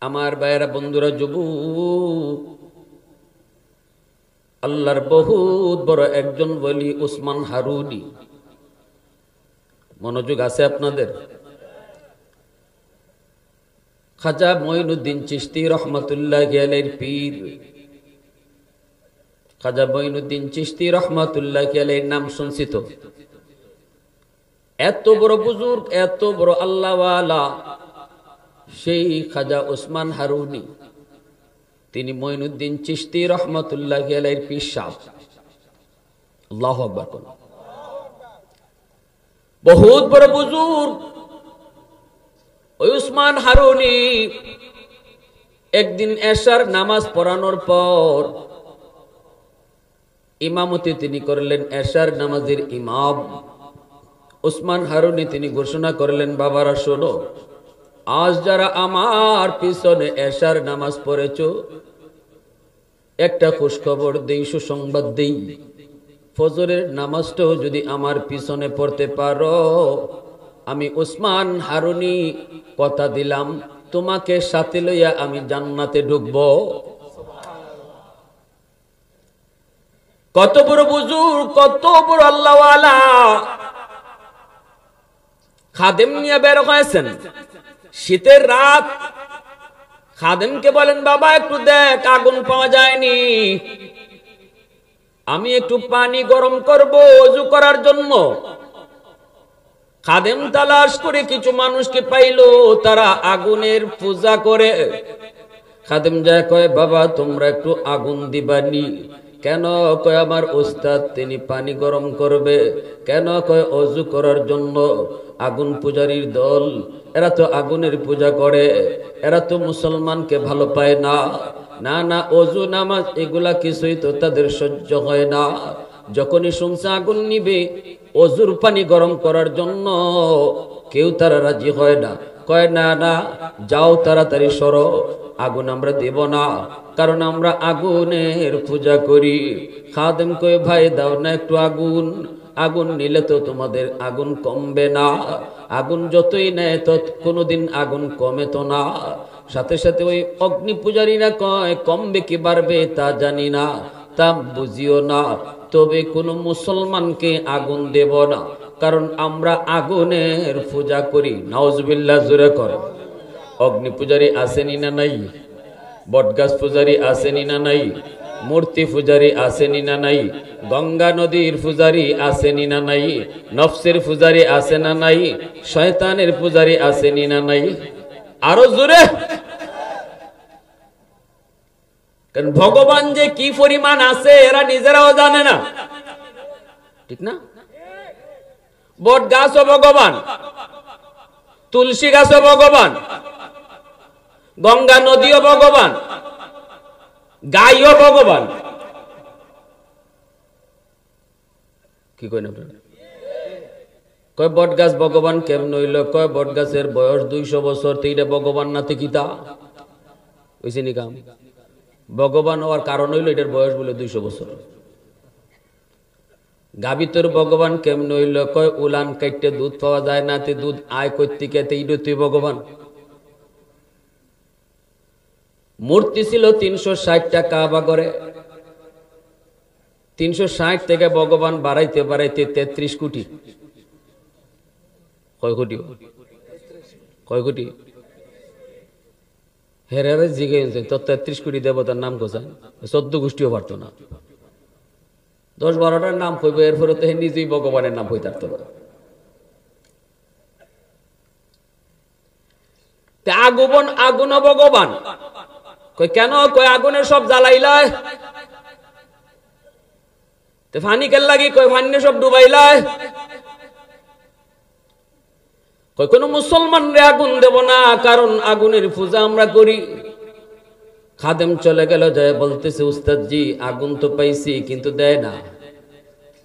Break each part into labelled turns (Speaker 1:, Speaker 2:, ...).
Speaker 1: আমার ভাইয়েরা বন্ধুরা যুবক, আল্লাহর বহুত বড় একজন ওলি উসমান হারুনি। মনোযোগ আছে আপনাদের? খাজা মঈনুদ্দিন চিশতি রহমাতুল্লাহি আলাইহির পীর, খাজা মঈনুদ্দিন চিশতি রহমাতুল্লাহি আলাইহির নাম শুনছি তো? এত বড় বুজুর্গ, এত বড় আল্লাহওয়ালা সেই খাজা উসমান হারুনি, তিনি মঈনুদ্দিন চিশতি রহমাতুল্লাহি আলাইহির পীর সাহেব। আল্লাহু আকবার। বহুত বড় বুজুর্গ ওই উসমান হারুনি একদিন এশার নামাজ পড়ানোর পর ইমামতি তিনি করলেন। এশার নামাজের ইমাম উসমান হারুনি তিনি ঘোষণা করলেন, বাবারা শোনো, আজ যারা আমার পিছনে এশার নামাজ পড়েছ, একটা খুশখবর দেই, সুসংবাদ দেই, ফজরের নামাজটাও যদি আমার পিছনে পড়তে পারো, আমি উসমান হারুনি কথা দিলাম তোমাকে সাথে লইয়া আমি জান্নাতে ঢুকবো। কত বড় বুজুর্গ, কত বড় আল্লাহওয়ালা। খাদেম নিয়ে বের হয়েছেন শীতের রাত। খাদেমকে বলেন, বাবা একটু দেখ, আগুন পাওয়া যায়নি, আমি একটু পানি গরম করব ওযু করার জন্য। খাদেম তালাশ করে কিছু মানুষকে পাইল, তারা আগুনের পূজা করে। খাদেম যায় কয়, বাবা তোমরা একটু আগুন দিবানি কেন? কয় আমার ওস্তাদ তিনি পানি গরম করবে। কেন? কয় ওযু করার জন্য। আগুন পূজারীর দল, এরা তো আগুনের পূজা করে, এরা তো মুসলমানকে ভালো পায় না। না না, ওযু নামাজ এগুলা কিছুই তো তাদের সহ্য হয় না। যখনই শুনছে আগুন নিবে, ওযুর পানি গরম করার জন্য কেউ তারা রাজি হয় না। কয় না না, যাও তাড়াতাড়ি সরো, আগুন আমরা দেব না, কারণ আমরা আগুনের পূজা করি। খাদেম কয়, ভাই দাও না একটু আগুন, আগুন নিলে তো তোমাদের আগুন কমবে না, আগুন যতই নেয় তত কোনোদিন আগুন কমে তো না। সাথে সাথে ওই অগ্নি পূজারীরা কয়, কমবে কি বাড়বে তা জানি না, তা বুঝিও না, তবে কোনো মুসলমানকে আগুন দেব না, কারণ আমরা আগুনের পূজা করি। নাউজুবিল্লাহ, জোরে করে। অগ্নি পূজারী আসেনি না নাই? বটগাছ পূজারী আসেনি না নাই? মূর্তি পূজারী আসেনি না নাই? গঙ্গা নদীর পূজারী আসেনি না নাই? নফসের পূজারী আসে না নাই? শয়তানের পূজারী আসেনি না নাই? আরো জোরে। কারণ ভগবান যে কি পরিমাণ আছে এরা নিজেরাও জানে না, ঠিক না? বট গাছও ভগবান, তুলসী গাছও ভগবান, গঙ্গা নদীও ভগবান, গাইও ভগবান। কি কই না? কয় বট গাছ ভগবান কেমন হইল? কয় বট গাছের বয়স 200 বছর, এইটা ভগবান না কিতা হইছে নি কাম? ভগবান হওয়ার কারণ হইল এটার বয়স বলে 200 বছর। গাবিতর ভগবান কেমন হইল? কয় উলান কাইটে দুধ পাওয়া যায় না, তে দুধ আয় কর্তিকে তুই ভগবান। মূর্তি ছিল 360টা কাবা করে, 360 থেকে ভগবান বাড়াইতে বাড়াইতে 33 কোটি। কয় কোটি? কয় কোটি? হেরারে জিগে তো 33 কোটি দেবতার নাম কোথায়? 14 গোষ্ঠীও পারতো না। 10-12টার নাম কইব, এরপরে তো নিজেই ভগবানের নাম কই থাকতো না। আগুন ভগবান। কই কেন? কই আগুনের সব জ্বালাইলায়, ফানি কেন লাগি? কই ফানি সব ডুবাইলায়। কই কোন মুসলমান রে আগুন দেব না, কারণ আগুনের পূজা আমরা করি। খাদেম চলে গেল, যায় বলতেছে, উস্তাদ জি আগুন তো পাইছি কিন্তু দেয় না।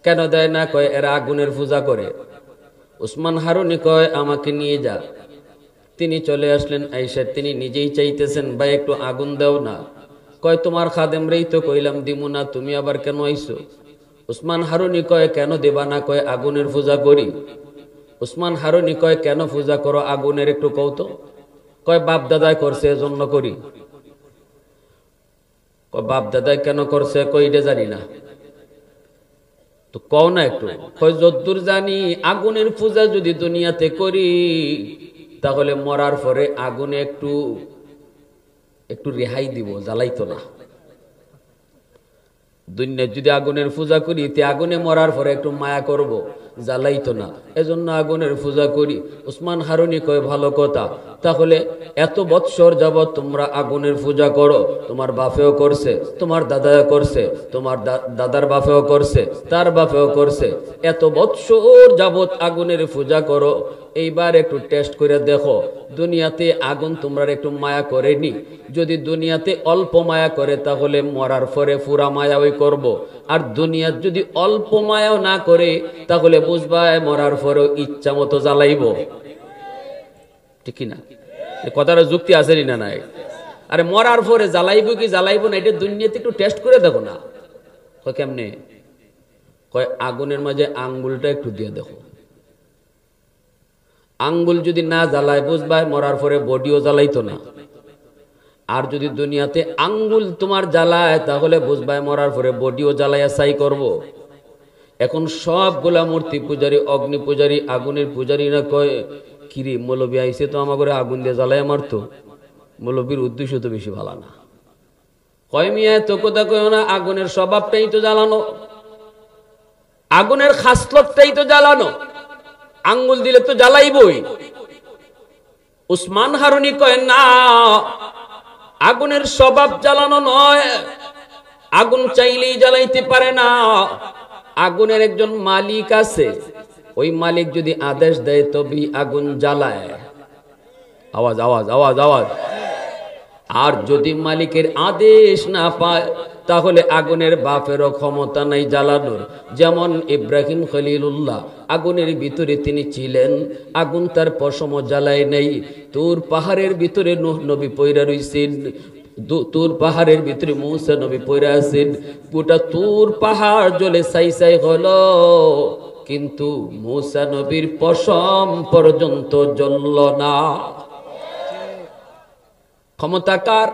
Speaker 1: কেন দেয় না? কয় এরা আগুনের পূজা করে। উসমান হারুনি কয় আমাকে নিয়ে যা। তিনি চলে আসলেন, আইসা তিনি নিজেই চাইতেছেন, ভাই একটু আগুন দাও না। কয় তোমার খাদেম রেই তো কইলাম দিমু না, তুমি আবার কেন আইছো? উসমান হারুনি কয় কেন দেবা না? কয় আগুনের পূজা করি। উসমান হারুনি কয় কেন পূজা করো আগুনের, একটু কও তো। কয় বাপ দাদায় করছে এজন্য করি। কয় বাপ দাদায় কেন করছে? কই এটা জানি না। তো কও না একটু। কয় যদ্দূর জানি আগুনের পূজা যদি দুনিয়াতে করি তাহলে মরার পরে আগুনে একটু একটু রেহাই দিব, জ্বালাইতো না। দুনিয়া যদি আগুনের পূজা করি তে আগুনে মরার পরে একটু মায়া করব, জ্বালাইতো না, এজন্য আগুনের পূজা করি। উসমান হারুনি কয় ভালো কথা, তাহলে এত বৎসর যাবৎ তোমরা আগুনের পূজা করো, তোমার বাপেও করছে, তোমার দাদাও করছে, তোমার দাদার বাপেও করছে, তার বাপেও করছে, এত বৎসর যাবৎ আগুনের পূজা করো, এইবার একটু টেস্ট করে দেখো দুনিয়াতে আগুন তোমরা একটু মায়া করেনি। যদি দুনিয়াতে অল্প মায়া করে তাহলে মরার পরে পুরা মায়া ওই করবো, আর দুনিয়ার যদি অল্প মায়াও না করে তাহলে বুঝবা মরার পরেও ইচ্ছা মতো জ্বালাইব। ঠিক না? কথাটা যুক্তি আছে না? নাই। আরে মরার পরে জ্বালাইব কি জ্বালাইব না এটা দুনিয়াতে একটু টেস্ট করে দেখো না। কয় কেমনে? কয় আগুনের মাঝে আঙ্গুলটা একটু দিয়ে দেখো, আঙ্গুল যদি না জ্বালায় বুঝবা মরার পরে বডিও জ্বালাইতো না। আর যদি দুনিয়াতে আঙ্গুল তোমার জ্বালায় তাহলে বুঝবা মরার পরে বডিও জ্বালাইয়া ছাই করব। এখন সবগুলা মূর্তি পূজারী, অগ্নি পূজারী, আগুনের পূজারীরা কয় কিরে মৌলবী আইসে তো আমার ঘরে আগুন দিয়ে জ্বালাইয়া মারতো, মৌলবীর উদ্দেশ্য তো বেশি ভালো না। কয় মিয়া তো কথা কয় না, আগুনের স্বভাবটাই তো জ্বালানো, আগুনের খাসলতটাই তো জ্বালানো, আঙ্গুল দিলে তো জ্বালাইবই। উসমান হারুনি কয় না, আগুনের স্বভাব জ্বালানো নয়, আগুন চাইলেই জ্বালাইতে পারে না, আগুনের একজন মালিক আছে, ওই মালিক যদি আদেশ দেয় তবেই আগুন জ্বালায়। আওয়াজ আওয়াজ আওয়াজ আওয়াজ। আর যদি মালিকের আদেশ না পায় তাহলে আগুনের বাপেরও ক্ষমতা নাই জ্বালানোর। যেমন ইব্রাহিম খলিলুল্লাহ আগুনের ভিতরে তিনি ছিলেন, আগুন তার পশমও জ্বালায় নেই। তুর পাহাড়ের ভিতরে নূহ নবী পয়রা রইছেন, তুর পাহাড়ের ভিতরে মূসা নবী পয়রা আছেন, গোটা তুর পাহাড় জ্বলে ছাই ছাই হলো, কিন্তু মূসা নবীর পশম পর্যন্ত জ্বলল না। ক্ষমতা কার?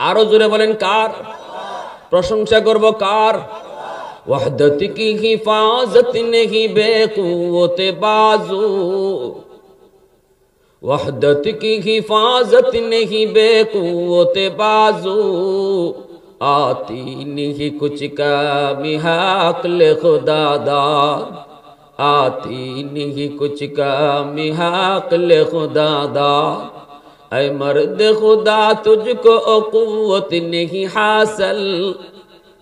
Speaker 1: আরো জোরে বলেন কার? প্রশংসা করব কার? ওয়াহদত কি হিফাজত নেহি বেকুওতে বাজু, ওয়াহদত কি হিফাজত নেহি বেকুওতে বাজু, आती नहीं कुछ कामी हाकले खुदादार, आती नहीं कुछ कामी हाकले खुदादार। ऐ मर्द खुदा तुझको क़ुव्वत नहीं हासिल,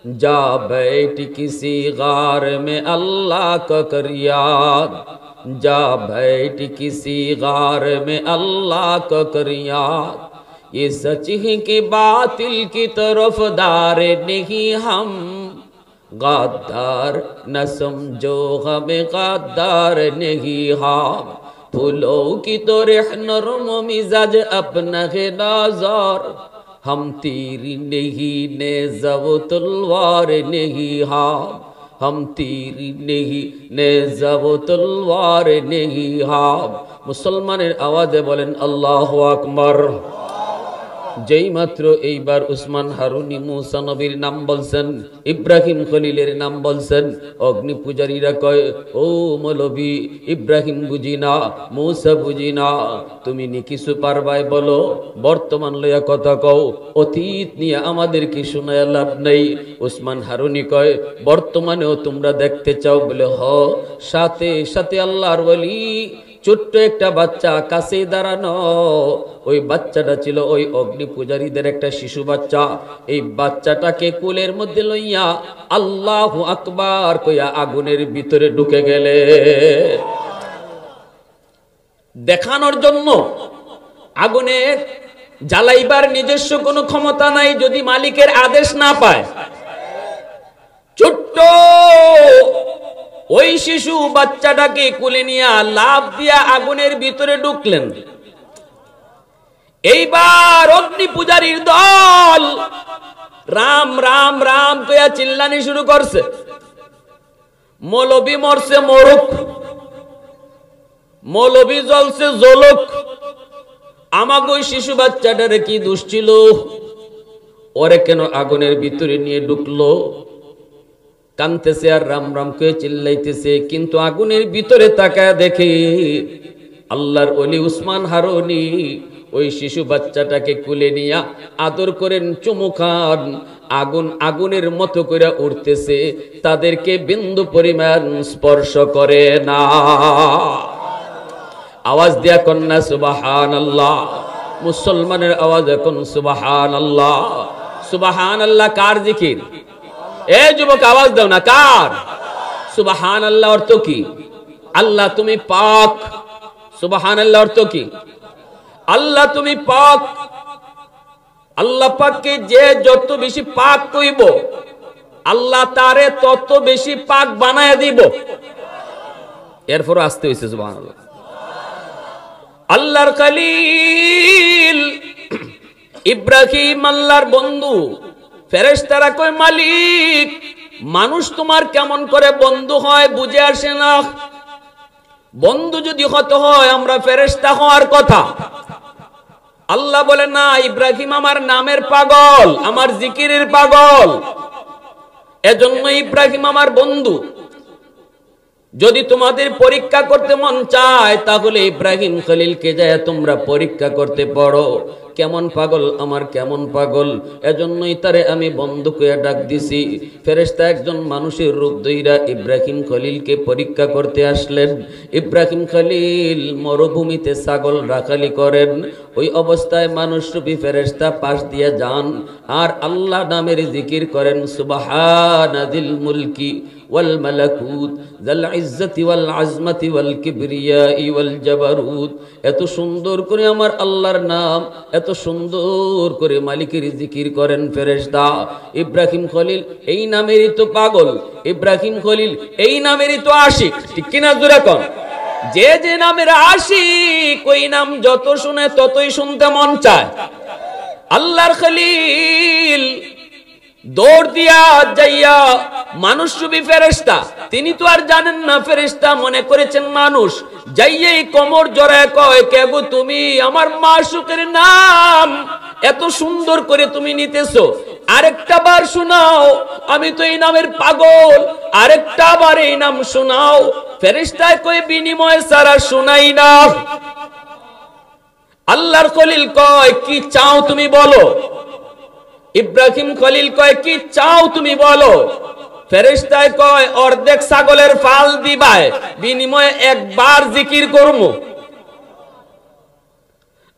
Speaker 1: जा बैठ किसी गार में अल्लाह का कर याद, जा बैठ किसी गार में अल्लाह का कर याद। ये सच है कि बातिल की तरफ दार नहीं हम, गद्दार न समझो हमें गद्दार नहीं हम। फूलों की तो नरम मिजाज अपना है नाज़ार, हम तीर नहीं नेज़ा व तलवार नहीं हम, हम तीर नहीं नेज़ा व तलवार नहीं हम। मुसलमानेर आवाज़े बोलें अल्लाहु আকবার। যেই মাত্র এইবার উসমান হারুনি মূসা নবীর নাম বলছেন, ইব্রাহিম খলিলের নাম বলছেন, অগ্নি পূজারীরা কয় ও মৌলবী ইব্রাহিম বুঝি না, মূসা বুঝি না, তুমি নি কিছু পারবাই বলো, বর্তমান লইয়া কথা কও, অতীত নিয়ে আমাদের কি শোনায় লাভ নেই। উসমান হারুনি কয় বর্তমানেও তোমরা দেখতে চাও বলে হ। সাথে সাথে আল্লাহর ওয়ালি ছোট্ট একটা বাচ্চা কাছে দাঁড়ানো, ওই বাচ্চাটা ছিল ওই অগ্নি পূজারীদের একটা শিশু বাচ্চা। এই বাচ্চাটাকে কোলের মধ্যে লইয়া আল্লাহু আকবার কইয়া আগুনের ভিতরে ঢুকে গেলে, দেখানোর জন্য আগুনের জ্বালাইবার নিজস্ব কোনো ক্ষমতা নাই যদি মালিকের আদেশ না পায়। ছোট্ট ওই শিশু বাচ্চাটাকে কোলে নিয়ে লাফ দিয়া আগুনের ভিতরে ঢুকলেন। এইবার অগ্নি পূজারীর দল রাম রাম রাম কইয়া চিল্লানি শুরু করছে। মৌলবী মরছে মরুক, মৌলবী জ্বলছে জ্বলুক, আমাকে ওই শিশু বাচ্চাটারে কি দোষ ছিল? ওরে কেন আগুনের ভিতরে নিয়ে ঢুকলো? কানতেছে আর রাম রাম করে চিল্লাইতেছে, কিন্তু আগুনের ভিতরে তাকায় দেখে আল্লাহর ওলি উসমান হারুনি ওই শিশু বাচ্চাটাকে কুলে নিয়ে আদর করেন, চুমু খান। আগুন আগুনের মতো করে উঠতেছে, তাদেরকে বিন্দু পরিমাণ স্পর্শ করে না। আওয়াজ দিয়া কন্যা সুবহানাল্লাহ। মুসলমানের আওয়াজ এখন সুবহানাল্লাহ। সুবহানাল্লাহ কার জিকির? এ যুবক আওয়াজ দাও না, কার? সুবহানাল্লাহ অর্থ কি? আল্লাহ তুমি পাক। সুবহানাল্লাহ অর্থ কি? আল্লাহ তুমি পাক। আল্লাহ পাককে যে যত বেশি পাক কইব, আল্লাহ তারে তত বেশি পাক বানায় দিব। এরপর আসতে হইছে সুবহানাল্লাহ। আল্লাহর খলিল ইব্রাহিম আল্লাহর বন্ধু। ফেরেশতারা কয় মালিক, মানুষ তোমার কেমন করে বন্ধু হয় বুঝে আসে না। বন্ধু যদি হতে হয় আমরা ফেরেশতা হওয়ার কথা। আল্লাহ বলে না, ইব্রাহিম আমার নামের পাগল, আমার জিকিরের পাগল, এজন্য ইব্রাহিম আমার বন্ধু। যদি তোমাদের পরীক্ষা করতে মন চায় তাহলে ইব্রাহিম খলিলকে যায় তোমরা পরীক্ষা করতে পারো, কেমন পাগল আমার কেমন পাগল। এজন্যই তারে আমি বন্ধু কইয়া ডাক দিছি। ফেরেশতা একজন মানুষের রূপ ধইরা ইব্রাহিম খলিলকে পরীক্ষা করতে আসলেন। ইব্রাহিম খলিল মরুভূমিতে ছাগল রাখালি করেন, ওই অবস্থায় মানুষরূপী ফেরেশতা পাশ দিয়া যান আর আল্লাহ নামের জিকির করেন, সুবহানাজিল মুলকি ওয়াল মালাকুত যাল ইজ্জতি ওয়াল আজমতি ওয়াল কিবরিয়াই ওয়াল জাবারুত। এত সুন্দর করে আমার আল্লাহর নাম, এত সুন্দর করে মালিকের জিকির করেন ফেরেশতা। ইব্রাহিম খলিল এই নামেরই তো পাগল, ইব্রাহিম খলিল এই নামেরই তো আশিক, ঠিক কিনা জোরে কোন? যে যে নামের আশিক ওই নাম যত শুনে ততই শুনতে মন চায়। আল্লাহর খলিল দৌড় দিয়া যাইয়া মানুষরূপী ফেরেশতা, তিনি তো আর জানেন না ফেরেশতা, মনে করেছেন মানুষ। যাইয়েই কোমর জড়ায় কয়, কে গো তুমি? আমার মাশউকের নাম এত সুন্দর করে তুমি নিতেছো, আরেকটা বার শোনাও, আমি তো এই নামের পাগল, আরেকটা বার এই নাম শোনাও। ফেরেশতায় কয় বিনিময় সারা শোনাই না। আল্লাহর খলিল কয় কি চাও তুমি বলো। ইব্রাহিম খলিল কয় কি চাও তুমি বলো। ফেরেশতায় কয় অর্ধেক ছাগলের ফাল দিবায়, বিনিময়ে একবার জিকির করমু।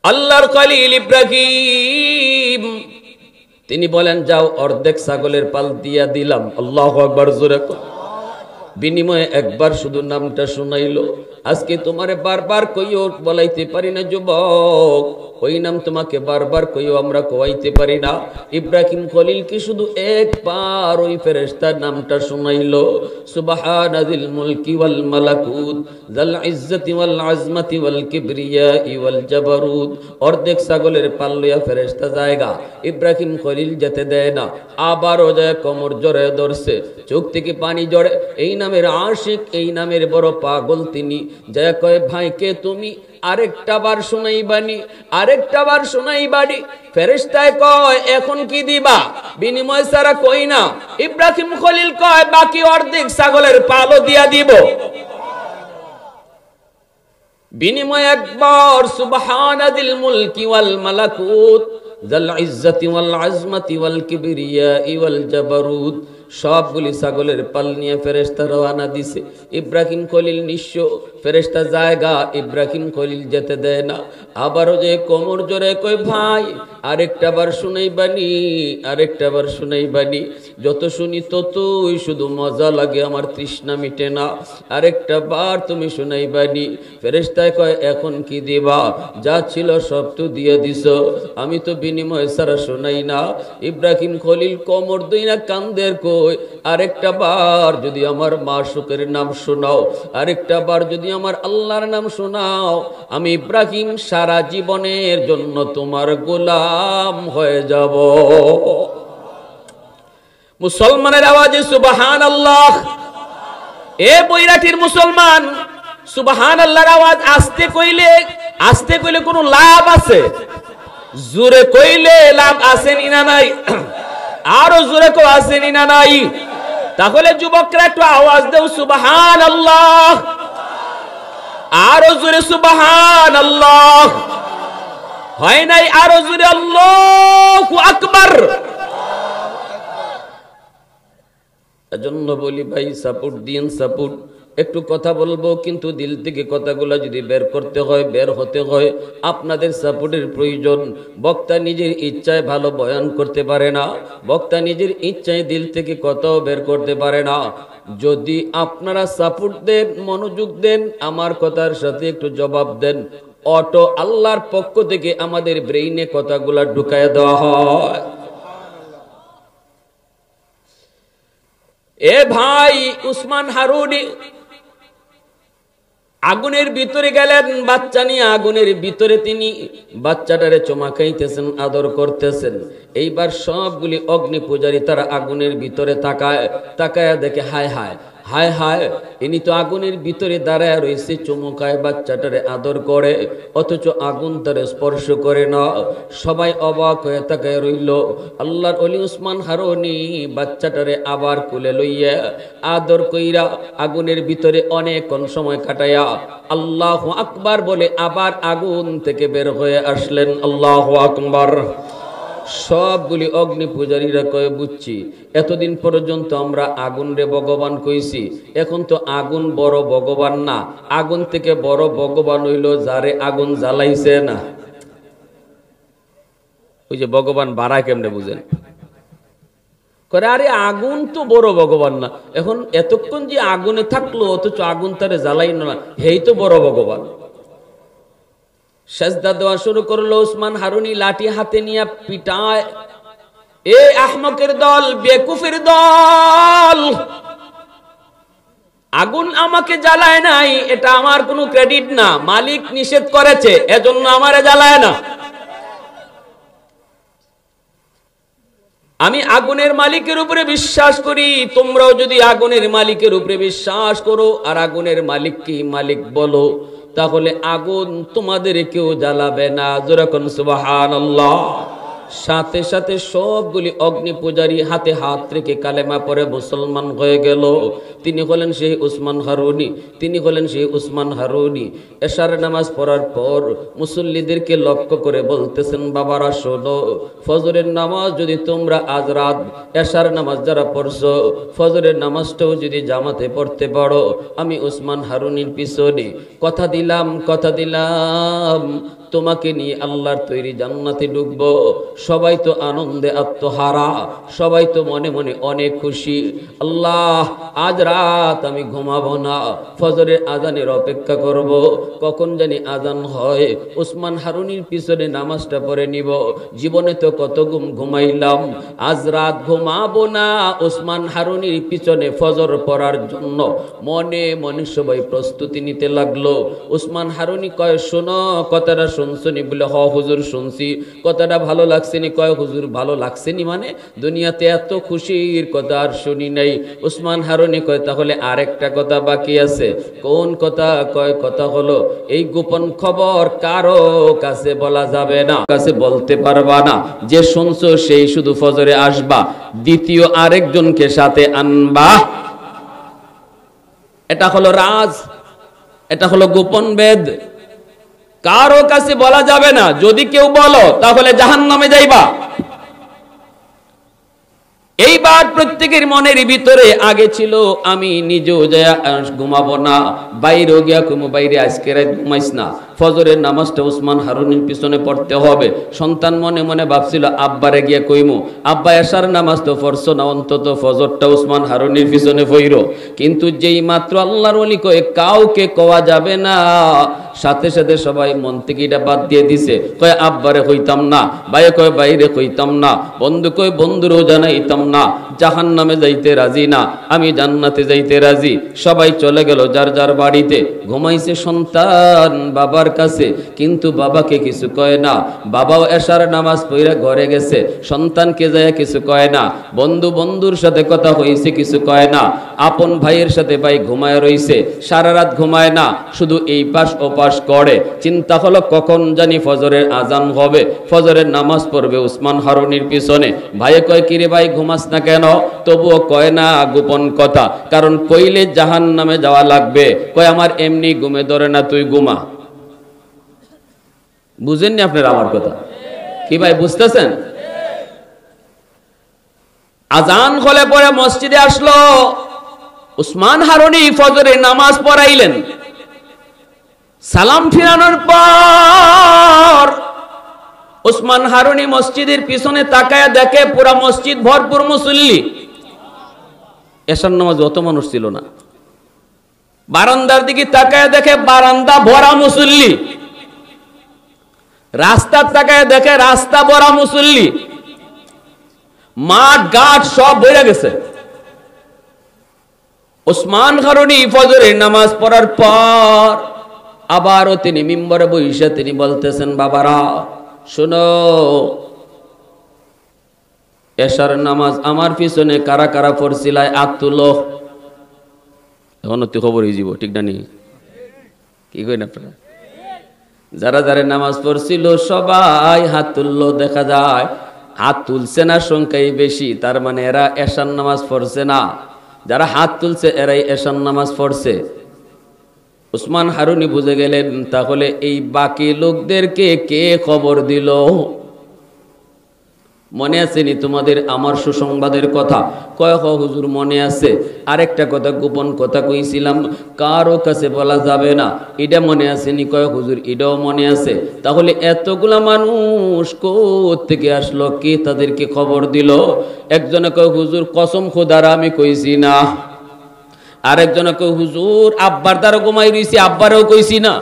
Speaker 1: আল্লাহর খলিল ইব্রাহিম তিনি বলেন যাও, অর্ধেক ছাগলের পাল দিয়া দিলাম। আল্লাহু আকবার জোরে কর। বিনিময়ে একবার শুধু নামটা শুনাইলো। আজকে তোমারে বারবার কইও বলাইতে পারি না যুবক, ওই নাম তোমাকে বারবার কইও আমরা কোয়াইতে পারি না। ইব্রাহিম খলিল কি শুধু একবার ওই ফেরেশতার নামটা শুনাইলো, সুবহানাজিল মুলকি ওয়াল মালাকুত যাল ইজ্জতি ওয়াল আজমতি ওয়াল কিবরিয়াই ওয়াল জাবারুত। অর্ধেক ছাগলের পাল লইয়া ফেরেশতা জায়গা, ইব্রাহিম খলিল যেতে দেয় না। আবারও যায় কোমর জড়ে ধরছে, চোখ থেকে পানি জড়ে। এই নামের আশিক, এই নামের বড় পাগল তিনি। যায় কয় ভাই কে তুমি? আরেকটা বার শুনাইবানি, আরেকটা বার শুনাইবানি। ফেরেশতায় কয় এখন কি দিবা? বিনিময় সারা কই না। ইব্রাহিম খলিল কয় বাকি অর্ধেক ছাগলের পালও দিয়া দিব। বিনিময় একবার সুবহানাজিল মুলকি ওয়াল মালাকুত যাল ইজ্জতি ওয়াল আজমতি ওয়াল কিবরিয়াই ওয়াল জাবারুত। সবগুলি ছাগলের পাল নিয়ে ফেরেশতা রওনা দিছে। ইব্রাহিম খলিল নিঃস্ব, ফেরেশতা জায়গা, ইব্রাহিম খলিল যেতে দেয় না। আবারও যে কোমর জোরে কই ভাই আরেকটা বার শুনাইবানি, আরেকটা বার শুনাইবানি। যত শুনি ততই শুধু মজা লাগে, আমার তৃষ্ণা মিটে না, আরেকটা বার তুমি শুনাইবানি। ফেরেশতায় কয় এখন কি দিবা? যা ছিল সব তো দিয়ে দিছ, আমি তো বিনিময় ছাড়া শুনাই না। ইব্রাহিম খলিল কোমর দইনা কান্দের কই আরেকটা বার যদি আমার মাশউকের নাম শোনাও, আরেকটা বার যদি আমার আল্লাহর নাম শোনাও, আমি ইব্রাহিম সারা জীবনের জন্য তোমার গোলাম হয়ে যাব। মুসলমানের আওয়াজে সুবহানাল্লাহ। এ বৈরাটির মুসলমান, সুবহানাল্লাহর আওয়াজ আস্তে কইলে আস্তে কইলে কোনো লাভ আছে? জোরে কইলে লাভ আছে না নাই? আরো জোরে কো আছে না নাই? তাহলে যুবকরা একটু আওয়াজ দাও সুবহানাল্লাহ, আরো জোরে সুবহানাল্লাহ। হয় নাই? আরো জোরে আল্লাহু আকবার। এজন্য বলি ভাই, সাপোর্ট দিন, সাপোর্ট। একটু কথা বলবো, কিন্তু দিল থেকে কথাগুলো যদি বের করতে হয়, বের হতে হয়, আপনাদের সাপোর্টের প্রয়োজন। বক্তা নিজের ইচ্ছায় ভালো বয়ান করতে পারে না, বক্তা নিজের ইচ্ছায় দিল থেকে কথাও বের করতে পারে না। যদি আপনারা সাপোর্ট দেন, মনোযোগ দেন, আমার কথার সাথে একটু জবাব দেন, অটো আল্লাহর পক্ষ থেকে আমাদের ব্রেইনে কথাগুলা ঢুকায় দেওয়া হয়। এ ভাই, উসমান হারুনি আগুনের ভিতরে গেলেন, বাচ্চা নিয়ে আগুনের ভিতরে তিনি বাচ্চাটারে চুমা খাইতেছেন, আদর করতেছেন। এইবার সবগুলি অগ্নি পূজারী তারা আগুনের ভিতরে তাকায়, তাকায় দেখে হায় হায় হায় হায়, ইনি তো আগুনের ভিতরে দাঁড়ায় রয়েছে, চুমুকায়, বাচ্চাটারে আদর করে, অথচ আগুন তারে স্পর্শ করে না। সবাই অবাক হয়ে তাকায় রইল। আল্লাহর ওলি উসমান হারুনি বাচ্চাটারে আবার কুলে লইয়া আদর কইরা আগুনের ভিতরে অনেকক্ষণ সময় কাটাইয়া আল্লাহু আকবার বলে আবার আগুন থেকে বের হয়ে আসলেন। আল্লাহু আকবার। সবগুলি অগ্নি পূজারীরা কয়ে, বুঝছি এতদিন পর্যন্ত আমরা আগুন রে ভগবান কইছি, এখন তো আগুন বড় ভগবান না, আগুন থেকে বড় ভগবান হইল যারে আগুন জ্বালাইছে না। ওই যে ভগবান বাড়ায় কেমনে বুঝেন? করে আরে আগুন তো বড় ভগবান না, এখন এতক্ষণ যে আগুনে থাকলো অথচ আগুন তারে জ্বালাইল না, হেই তো বড় ভগবান। সেজদা দেওয়া শুরু করলো। উসমান হারুনি লাঠি হাতে নিয়ে পিটায়। এ আহমকের দল, বেকুফের দল, আগুন আমাকে জ্বালায় নাই, এটা আমার কোনো ক্রেডিট না, মালিক নিষেধ করেছে, এজন্য আমারে জ্বালায় না। আমি আগুনের মালিকের উপরে বিশ্বাস করি, তোমরাও যদি আগুনের মালিকের উপরে বিশ্বাস করো আর আগুনের মালিক কি মালিক বলো, তাহলে আগুন তোমাদের কেউ জ্বালাবে না। যেরকম সুবহানাল্লাহ। সাথে সাথে সবগুলি অগ্নি পূজারী হাতে হাত রেখে কালেমা পড়ে মুসলমান হয়ে গেল। তিনি হলেন সেই উসমান হারুনি, তিনি হলেন সেই উসমান হারুনি। এশার নামাজ পড়ার পর মুসল্লিদেরকে লক্ষ্য করে বলতেছেন, বাবারা শোনো, ফজরের নামাজ যদি তোমরা আজ রাত এশার নামাজ যারা পড়ছো, ফজরের নামাজটাও যদি জামাতে পড়তে পারো, আমি উসমান হারুনির পিছনে কথা দিলাম, কথা দিলাম, তোমাকে নিয়ে আল্লাহর তৈরি জান্নাতে ঢুকবো। সবাই তো আনন্দে আত্মহারা, সবাই তো মনে মনে অনেক খুশি। আল্লাহ, আজ রাত আমি ঘুমাবো না, ফজরের আজানের অপেক্ষা করব, কখন জানি আজান হয়, উসমান হারুনির পিছনে নামাজটা পড়ে নিব। জীবনে তো কত ঘুমাইলাম, আজ রাত ঘুমাবো না, উসমান হারুনির পিছনে ফজর পড়ার জন্য মনে মনে সবাই প্রস্তুতি নিতে লাগলো। উসমান হারুনি কয়, শোনো, কথাটা শুনছনি? বলে হ হুজুর শুনছি। কথাটা ভালো লাগছেনি? কয় হুজুর ভালো লাগছেনি মানে দুনিয়াতে এত খুশির কথা আর শুনি নাই। উসমান হারুনি কয়, তাহলে আরেকটা কথা বাকি আছে। কোন কথা? কয় কথা হলো এই গোপন খবর কারো কাছে বলা যাবে না, কাছে বলতে পারবা না, যে শুনছো সেই শুধু ফজরে আসবা, দ্বিতীয় আরেকজনকে সাথে আনবা। এটা হলো রাজ, এটা হলো গোপন বেদ, কারো কাছে বলা যাবে না। যদি কেউ বলো তাহলে জাহান্নামে যাইবা। এইবার প্রত্যেকের মনের ভিতরে আগে ছিল আমি নিজেও যায় ঘুমাবো না, বাইরেও গিয়া ঘুমো, বাইরে আজকে রাত ঘুমাইস না, ফজরের নামাজটা উসমান হারুনির পিছনে পড়তে হবে। সন্তান মনে মনে ভাবছিল আব্বারে গিয়া কইমু, আব্বা এশার নামাজ তো পড়ছো না, অন্তত ফজরটা উসমান হারুনির পিছনে পড়ো। কিন্তু যেই মাত্র আল্লাহর ওলি কয় কাউকে কোয়া যাবে না, সাথে সাথে সবাই মন থেকে এটা বাদ দিয়ে দিছে। কয় আব্বারে কইতাম না, ভাইয়ে কয় বাইরে কইতাম না, বন্ধু কয় বন্ধুরও জানাইতাম না, জাহান্নামে যাইতে রাজি না, আমি জান্নাতে যাইতে রাজি। সবাই চলে গেল যার যার বাড়িতে। ঘুমাইছে সন্তান, বাবার বাবার কাছে, কিন্তু বাবাকে কিছু কয় না। বাবাও এশার নামাজ পড়ে ঘরে গেছে, সন্তানকে যায় কিছু কয় না। বন্ধুর সাথে কথা হয়েছে, কিছু কয় না। আপন ভাইয়ের সাথে ভাই ঘুমায় রইছে, সারা রাত ঘুমায় না, শুধু এই পাশ ও পাশ করে। চিন্তা হলো কখন জানি ফজরের আজান হবে, ফজরের নামাজ পড়বে উসমান হারুনির পিছনে। ভাইয়ে কয়, কিরে ভাই ঘুমাস না কেন? তবুও কয় না, গোপন কথা, কারণ কইলে জাহান্নামে যাওয়া লাগবে। কয় আমার এমনি ঘুমে ধরে না, তুই ঘুমা। বুঝেননি আপনারা আমার কথা? কি ভাই বুঝতেছেন? আজান হলে পরে মসজিদে আসলো, উসমান হারুনি ফজরের নামাজ পড়াইলেন। সালাম ফিরানোর পর উসমান হারুনি মসজিদের পিছনে তাকায় দেখে পুরা মসজিদ ভরপুর মুসল্লি। এশার নামাজ অত মানুষ ছিল না। বারান্দার দিকে তাকায় দেখে বারান্দা ভরা মুসল্লি। রাস্তার তাকায় দেখে রাস্তা ভরা মুসল্লি। মাঠ ঘাট সব ভরে গেছে। উসমান হারুনি ফজরের নামাজ পড়ার পর আবারও তিনি মিম্বরে বসে তিনি বলতেছেন, বাবারা শোনো, এশার নামাজ আমার পিছনে কারা কারা পড়ছিলায় হাত তুলো। এখন তুই খবর হয়ে যাব, ঠিক না? নি কি কইন আপনারা? যারা যারা নামাজ পড়ছিল সবাই হাত তুললো। দেখা যায় হাত তুলছে না সংখ্যাই বেশি, তার মানে এরা এশার নামাজ পড়ছে না। যারা হাত তুলছে এরাই এশার নামাজ পড়ছে। উসমান হারুনি বুঝে গেলেন, তাহলে এই বাকি লোকদেরকে কে খবর দিল? মনে আছে নি তোমাদের আমার সুসংবাদের কথা? কয় হুজুর মনে আছে। আরেকটা কথা, গোপন কথা কইছিলাম, কারো কাছে বলা যাবে না, এটা মনে আছে নি? কয় হুজুর এটাও মনে আছে। তাহলে এতগুলা মানুষ কোত্থেকে আসলো? কে তাদেরকে খবর দিল? একজনে কয় হুজুর কসম খোদার আমি কইছি না। আরেকজনে কয় হুজুর আব্বার দ্বারা ঘুমাই রইছি, আব্বারেও কইছি না।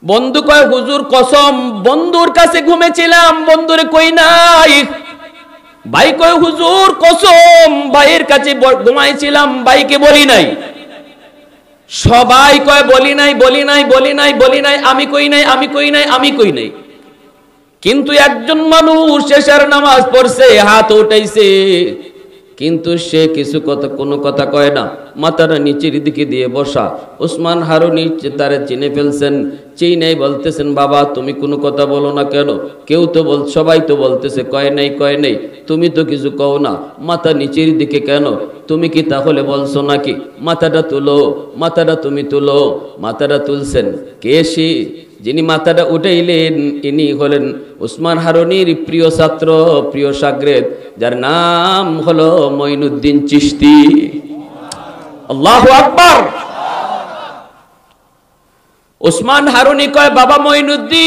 Speaker 1: বন্ধু কয় হুজুর কসম বন্ধুর কাছে ঘুমেছিলাম, বন্ধুরে কই নাই। ভাই কয় হুজুর কসম ভাইয়ের কাছে ঘুমাইছিলাম, ভাইকে বলি নাই। সবাই কয় বলি নাই, বলি নাই, বলি নাই, বলি নাই, আমি কই নাই, আমি কই নাই, আমি কই নাই। কিন্তু একজন মানুষ এশার নামাজ পড়ছে, হাত উঠাইছে, কিন্তু সে কিছু কথা, কোনো কথা কয় না, মাথাটা নিচের দিকে দিয়ে বসা। উসমান হারুনি তারে চিনে ফেলছেন, চিনেই বলতেছেন, বাবা তুমি কোনো কথা বলো না কেন? কেউ তো সবাই তো বলতেছে কয় নাই, কয় নাই, তুমি তো কিছু কও না, মাথা নিচের দিকে কেন? তুমি কি তাহলে বলছো নাকি? মাথাটা তুলো, মাথাটা তুমি তুলো। মাথাটা তুলছেন কে? সে যিনি মাথাটা উঠাইলেন ইনি হলেন উসমান হারুনির প্রিয় ছাত্র, প্রিয় শাগরেদ, যার নাম হলো মঈনুদ্দিন চিশতি। আল্লাহু আকবার। উসমান হারুনি কয়, বাবা মঈনুদ্দিন,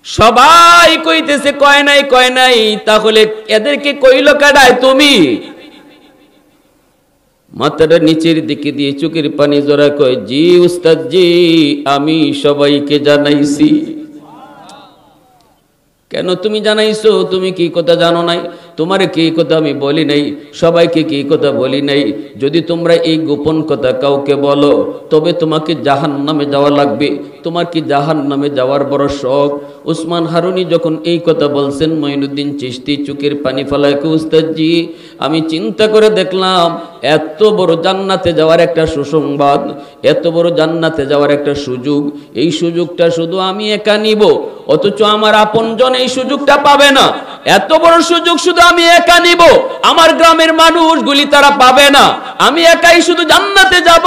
Speaker 1: সবাই কইতেছে কয় নাই, কয় নাই, তাহলে এদেরকে কইলো কাডায়? তুমি? মাথাটা নিচের দিকে দিয়ে চোখের পানি জড়া কয়, জি উস্তাদ জি, আমি সবাইকে জানাইছি। কেন তুমি জানাইছো? তুমি কি কথা জানো নাই? তোমারে কি কথা আমি বলি নাই? সবাইকে কি কথা বলি নাই? যদি তোমরা এই গোপন কথা কাউকে বলো তবে তোমাকে জাহান্নামে যাওয়া লাগবে। তোমার কি জাহান্নামে যাওয়ার বড় শখ? উসমান হারুনি যখন এই কথা বলছেন, মঈনুদ্দিন চিশতি চোখের পানি ফেলায়, উস্তাদজি আমি চিন্তা করে দেখলাম এত বড় জান্নাতে যাওয়ার একটা সুসংবাদ, এত বড় জান্নাতে যাওয়ার একটা সুযোগ, এই সুযোগটা শুধু আমি একা নিব, অথচ আমার আপনজন এই সুযোগটা পাবে না। এত বড় সুযোগ শুধু আমি একা নিব, আমার গ্রামের মানুষগুলি তারা পাবে না। আমি একাই শুধু জান্নাতে যাব,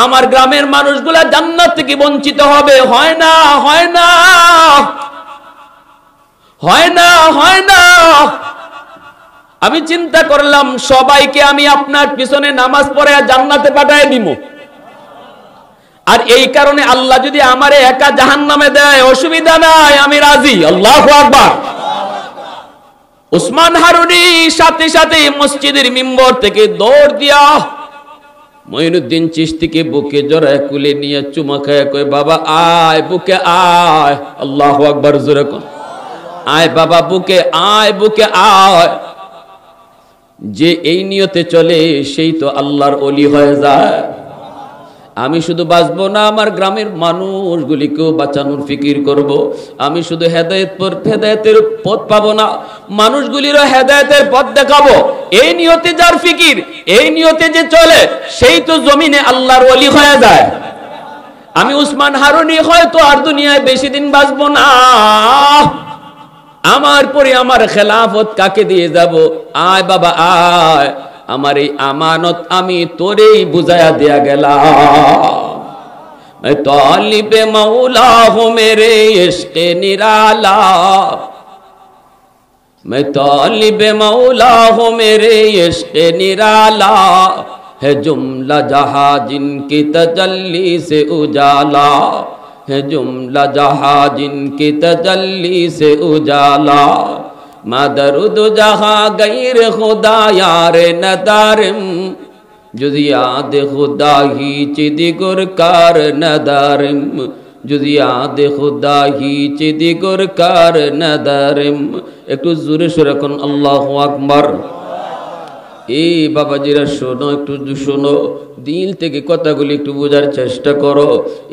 Speaker 1: আমার গ্রামের মানুষগুলা জান্নাত থেকে বঞ্চিত হবে। হয় না, হয় না, হয় না, হয় না। আমি চিন্তা করলাম সবাইকে আমি আপনার পিছনে নামাজ পড়ে জান্নাতে পাঠায় দিব। আর এই কারণে আল্লাহ যদি আমারে একা জাহান্নামে দেয় অসুবিধা নাই, আমি রাজি। আল্লাহু আকবার। উসমান হারুনি সাথে সাথে মসজিদের মিম্বর থেকে দৌড় দিয়া মঈনুদ্দিন চিশতিকে বুকে জড়ায় কুলে নিয়ে চুমা খায়, কয় বাবা আয়, বুকে আয়। আল্লাহু আকবার জোরে কর, আয় বাবা বুকে আয়, বুকে আয়। যে এই নিয়তে চলে সেই তো আল্লাহর ওলি হয়ে যায়। আমি শুধু বাঁচবো না, আমার গ্রামের মানুষগুলিকেও বাঁচানোর ফিকির করব। আমি শুধু হেদায়েতের পথ পাবো না, মানুষগুলিরও হেদায়েতের পথ দেখাবো। এই নিয়তে যার ফিকির, এই নিয়তে যে চলে, সেই তো জমিনে আল্লাহর ওলি হয়ে যায়। আমি উসমান হারুনি হয়তো আর দুনিয়ায় বেশি দিন বাঁচবো না, আমার পরে আমার খেলাফত কাকে দিয়ে যাব? আয় বাবা আয়, আমার এই আমানত আমি তোরেই বুঝায়া দেয়া গেলাম। मैं तालिबे मौला हूँ मेरे इश्क़ निराला, मैं तालिबे मौला हूँ मेरे इश्क़ निराला, है जुमला जहाँ जिनकी तजल्ली से उजाला, है जुमला जहाँ जिनकी तजल्ली से उजाला, मदरुद जहाँ गैर खुदा यार नदारिम, जुज़ याद खुदा ही चिदिगुर कार नदारिम, जुज़ याद खुदा ही चिदिगुर कार नदारिम। একটু জোরে সুরে কোন আল্লাহু আকবার। এই বাবাজিরা শোনো, একটু শোনো, দিল থেকে কথাগুলি একটু বোঝার চেষ্টা করো।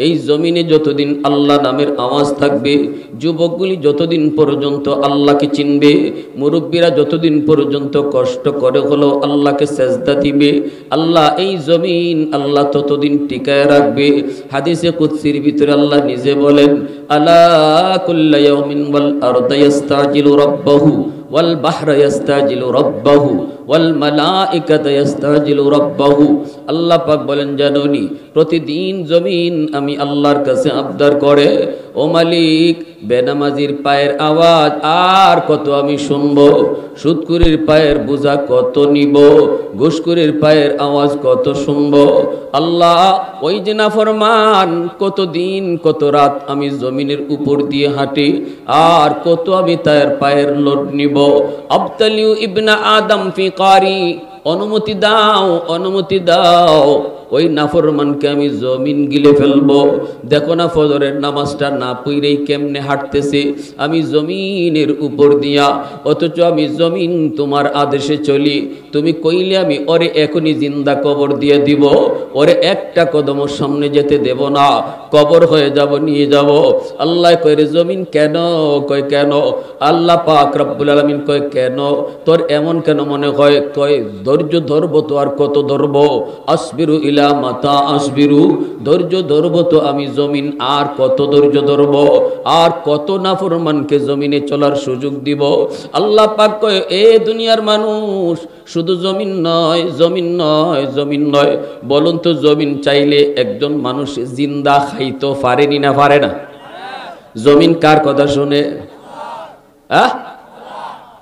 Speaker 1: এই জমিনে যতদিন আল্লাহ নামের আওয়াজ থাকবে, যুবকগুলি যতদিন পর্যন্ত আল্লাহকে চিনবে, মুরব্বীরা যতদিন পর্যন্ত কষ্ট করে হলো আল্লাহকে সেজদা দিবে, আল্লাহ এই জমিন আল্লাহ ততদিন টিকায় রাখবে। হাদিসে কুদসির ভিতরে আল্লাহ নিজে বলেন, আলা কুল্লা ইয়াউমিন ওয়াল আরদু ইস্তাজিলু রাব্বাহু ওয়াল বাহরা ইস্তাজিলু রাব্বাহু ওয়াল মালাইকাতু ইস্তাজিলু রাব্বাহু। আল্লাহ পাক বলেন, জানোনি প্রতিদিন জমিন আমি আল্লাহর কাছে আবদার করে, ও মালিক বেনামাজির পায়ের আওয়াজ আর কত আমি শুনবো, সুদকুরির পায়ের বোঝা কত নিব, ঘুষকুরির পায়ের আওয়াজ কত শুনবো। আল্লাহ ওই যে নাফরমান কত দিন কত রাত আমি জমিনের উপর দিয়ে হাঁটি, আর কত আমি তার পায়ের লোড নিব। আবতালিউ ইবনা আদম ফি কারি, অনুমতি দাও, অনুমতি দাও, ওই নাফরমানকে আমি জমিন গিলে ফেলবো। দেখো না ফজরের নামাজটা না পড়েই কেমনে হাঁটতেছে আমি জমিনের উপর দিয়া, অথচ আমি জমিন তোমার আদেশে চলি। তুমি কইলে আমি ওরে এখনই জিন্দা কবর দিয়ে দিব, ওরে একটা কদম সামনে যেতে দেব না, কবর হয়ে যাব, নিয়ে যাব। আল্লাহ কয় রে জমিন কেন? কয় কেন? আল্লাহ পাক রব্বুল আলামিন কয় কেন? তোর এমন কেন মনে হয়? কয় ধৈর্য ধরবো তো আর কত ধরবো, আসবিরু ইলা মাতা আসবিরু, ধৈর্য ধরবো তো আমি জমিন আর কত ধৈর্য ধরবো, আর কত নাফরমানকে জমিনে চলার সুযোগ দিব। আল্লাহ পাক কয় এ দুনিয়ার মানুষ, শুধু জমিন নয়, জমিন নয়, জমিন নয়, বলুন তো জমিন চাইলে একজন মানুষ জিন্দা খাইতো পারেনি না পারে না? জমিন কার কথা শুনে?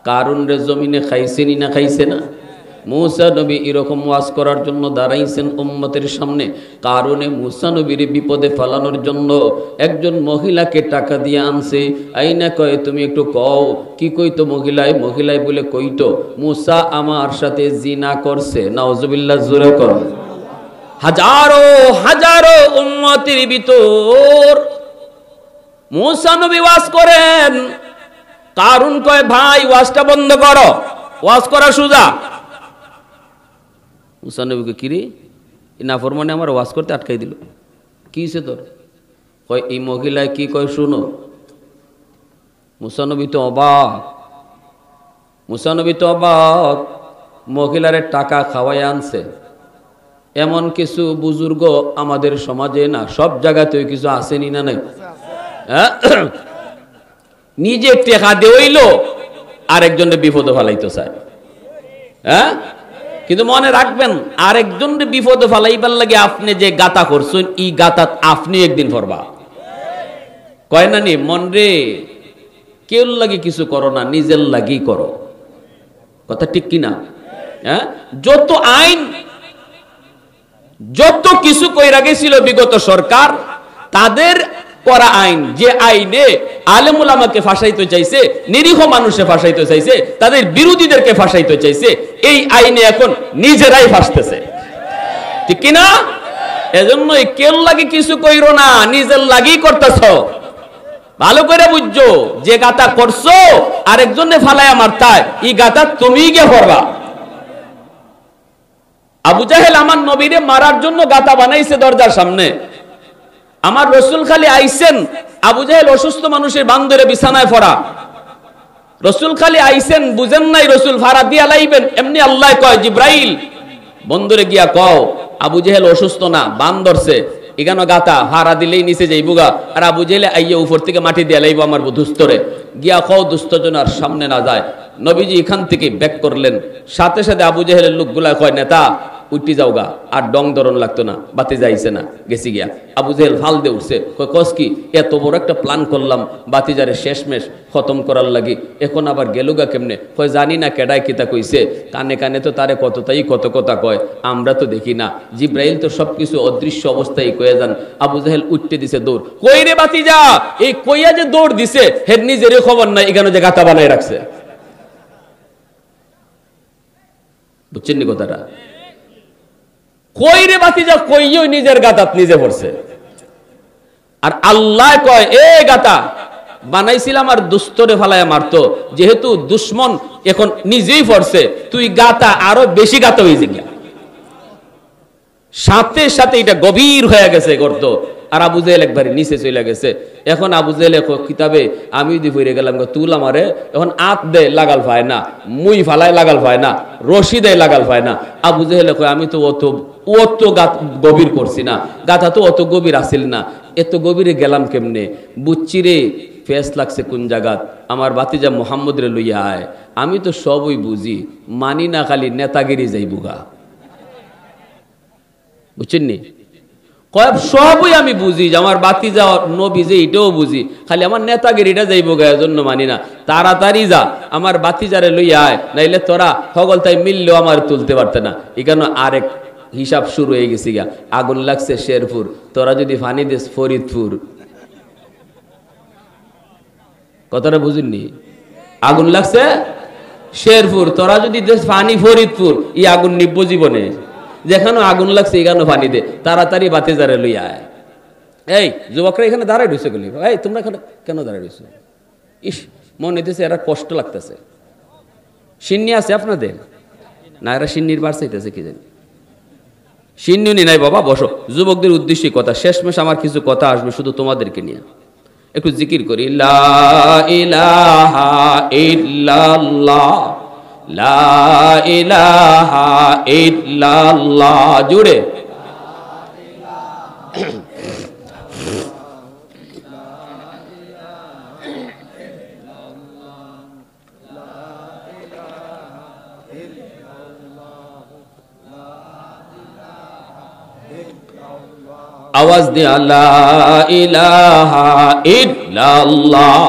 Speaker 1: কারুন রে জমিনে খাইছেনি না খাইছে না? মুসা নবী এরকম ওয়াজ করার জন্য দাঁড়াইছেন উম্মতের সামনে। কারণে মুসা নবীর বিপদে ফেলানোর জন্য একজন মহিলাকে টাকা দিয়ে আনছে। আইনা কয় তুমি একটু কও কি কইতো মহিলায়? মহিলায় বলে কইতো মুসা আমার সাথে জিনা করছে। নাউজুবিল্লাহ, জোরে কর। হাজারো হাজারো উম্মতের ভিতর মুসা নবী ওয়াজ করেন। কারণ কয় ভাই ওয়াজটা বন্ধ করো, ওয়াজ করা সোজা। মুসা নবীকে কিরে নাফরমানে আমার ওয়াজ করতে আটকাই দিল, কি হয়েছে তোর? কয় এই মহিলায় কি কয় শুনো। মুসা নবী তো অবাক, মুসা নবী তো অবাক। মহিলারে টাকা খাওয়াই আনছে। এমন কিছু বুজুর্গ আমাদের সমাজে না সব জায়গাতেও কিছু আসেনি না নাই? নিজে টেকা দেইল আরেকজনের বিপদে ফেলাইতে চায়। হ্যাঁ, কিন্তু মনে রাখবেন আরেকজনের বিপদে ফেলাইবার লাগে আপনি যে গাতা করছেন এই গাতাত আপনি একদিন পড়বা। কয় না নি মন রে, কেউ লাগে কিছু করো না, নিজের লাগি করো। কথা ঠিক কিনা? হ্যাঁ, যত আইন যত কিছু কইরা গেছিল বিগত সরকার, তাদের করা আইন, যে আইনে আলেম উলামাকে ফাঁসাইতে চাইছে, নিরীহ মানুষে ফাঁসাইতে চাইছে, তাদের বিরোধীদেরকে ফাঁসাইতে চাইছে, এই আইনে এখন নিজেরাই ফাঁসতেছে। ঠিক কিনা? এজন্য কেউ লাগে কিছু কইরো না, নিজের লাগি করতেছ। ভালো করে বুঝছো, যে গাতা করছো আরেকজনে ফালায় আমার তাই এই গাতা তুমি গিয়ে পড়বা। আবু জাহেল আমার নবীরে মারার জন্য গাতা বানাইছে দরজার সামনে। আমার রসুল খালি আইসেন, আবু জাহেল অসুস্থ মানুষের বান্দরে বিছানায় পড়া। রসুল খালি আইসেন, বুঝেন নাই রসুল ফারা দিয়া লাইবেন, এমনি আল্লাহ কয় জিব্রাইল বন্দরে গিয়া কও আবু জাহেল অসুস্থ না, বান ধরছে, এখানে গাতা হারা দিলেই নিচে যাইবুগা। আর আবু জাহেল আইয়া উপর থেকে মাটি দিয়া লাইব আমার দুস্তরে, গিয়া কও দুষ্ট যেন আর সামনে না যায়। নবীজি এখান থেকে ব্যাক করলেন, সাথে সাথে আবু জাহেলের লোকগুলা কয় নেতা উঠি যাওগা, আর ডং ধরন লাগতো না, বাতি যাইছে না, গেছি গিয়া। আবু জাহেল ফাল দিয়ে উঠছে, কয় কস কি, এত বড় একটা প্ল্যান করলাম বাতিজারে শেষমেশ খতম করার লাগি, এখন আবার গেলুগা কেমনে? কয় জানি না কেডায় কিতা কইছে, কানে কানে তো তারে কতটাই কত কথা কয়, আমরা তো দেখি না। জিব্রাইল তো সবকিছু অদৃশ্য অবস্থায় কয়ে যান। আবু জাহেল উঠতে দিছে দৌড়, কই রে বাতিজা, এই কইয়া যে দৌড় দিছে হের নিজেরই খবর নাই, এখানে যে গাতা বানায় রাখছে। বুঝছেন নি কথাটা? কই রে বাতিজা, কইও নিজের গাতাত নিজে পড়ছে। আর আল্লাহ কয় এ গাতা বানাইছিলাম আর দুস্তরে ফালায় মারতো, যেহেতু দুশ্মন এখন নিজেই পড়ছে, তুই গাতা আরো বেশি গাতা হয়েছে গিয়া। সাথে সাথে এটা গভীর হয়ে গেছে গর্ত। আর আবু জাহেল একবারে নিচে চলে গেছে। এখন আবু জাহেল কিতাবে আমি যদি ফিরে গেলাম, তুল আমারে এখন আত দেয় লাগাল পায় না, মুই ফালায় লাগাল পায় না, রশি দেয় লাগাল পায় না। আবু জাহেল কয় আমি তো অত গভীর করছি না, গাথা তো অত গভীর আসিল না, এত গভীরে গেলাম কেমনে? বুঝছি রে ফেস লাগছে কোন জায়গাত, আমার বাতিজা মোহাম্মদ রে লইয়া আয়। আমি তো সবই বুঝি, মানি না খালি নেতাগিরি যাইবুগা। বুঝছেন নি? কয় সবই আমি বুঝি, যে আমার বাতিজা নবী যে এটাও বুঝি, খালি আমার নেতাগিরিটা যাইব গা, এজন্য মানি না। তাড়াতাড়ি যা আমার বাতিজারে লইয়া আয়, নাইলে তোরা হগল তাই মিললেও আমার তুলতে পারতে না। এখানে আরেক হিসাব শুরু হয়ে গেছি গা। আগুন লাগছে শেরপুর, তোরা যদি ফানি দিস ফরিদপুর। কথাটা বুঝিনি? আগুন লাগছে শেরপুর, তোরা যদি দেশ ফানি ফরিদপুর, ই আগুন নিব্ব জীবনে। যেখানে আগুন লাগছে এখানে পানি দে, তাড়াতাড়ি বাতিজারে লইয়া আয়। এই যুবকরা এখানে দাঁড়াই রয়েছে গেলি, এই তোমরা এখানে কেন দাঁড়াই রয়েছো? ইস, মনে হইতেছে এরা কষ্ট লাগতেছে। সিন্নি আছে আপনাদের না? এরা সিন্নির বার চাইতেছে কি জানি। সিন্নি নাই বাবা, বসো। যুবকদের উদ্দেশ্যে কথা, শেষমেশ আমার কিছু কথা আসবে শুধু তোমাদেরকে নিয়ে। একটু জিকির করি, লা ইলাহা ইল্লাল্লাহ, লা ইলাহা ইল্লাল্লাহ, জুড়ে। আওয়াজ দিয়া লা ইলাহা ইল্লাল্লাহ,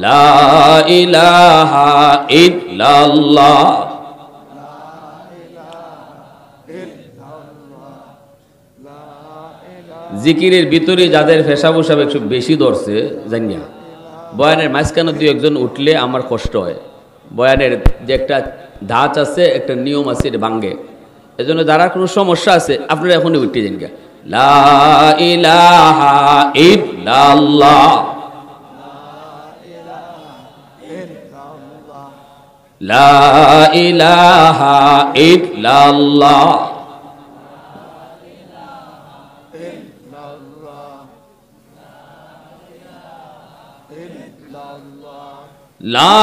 Speaker 1: লা ইলাহা ইল্লাল্লাহ। জিকিরের ভিতরে যাদের ফেসা বসাব একটু বেশি ধরছে জানিয়া, বয়ানের মাঝখানে দুই একজন উঠলে আমার কষ্ট হয়। বয়ানের যে একটা ধাঁচ আছে, একটা নিয়ম আছে, এটা ভাঙ্গে। এজন্য যারা কোনো সমস্যা আছে আপনারা এখনই উঠতে যান গা। লা ইলাহা ইল্লাল্লাহ, লা ইলাহা ইল্লাল্লাহ, লা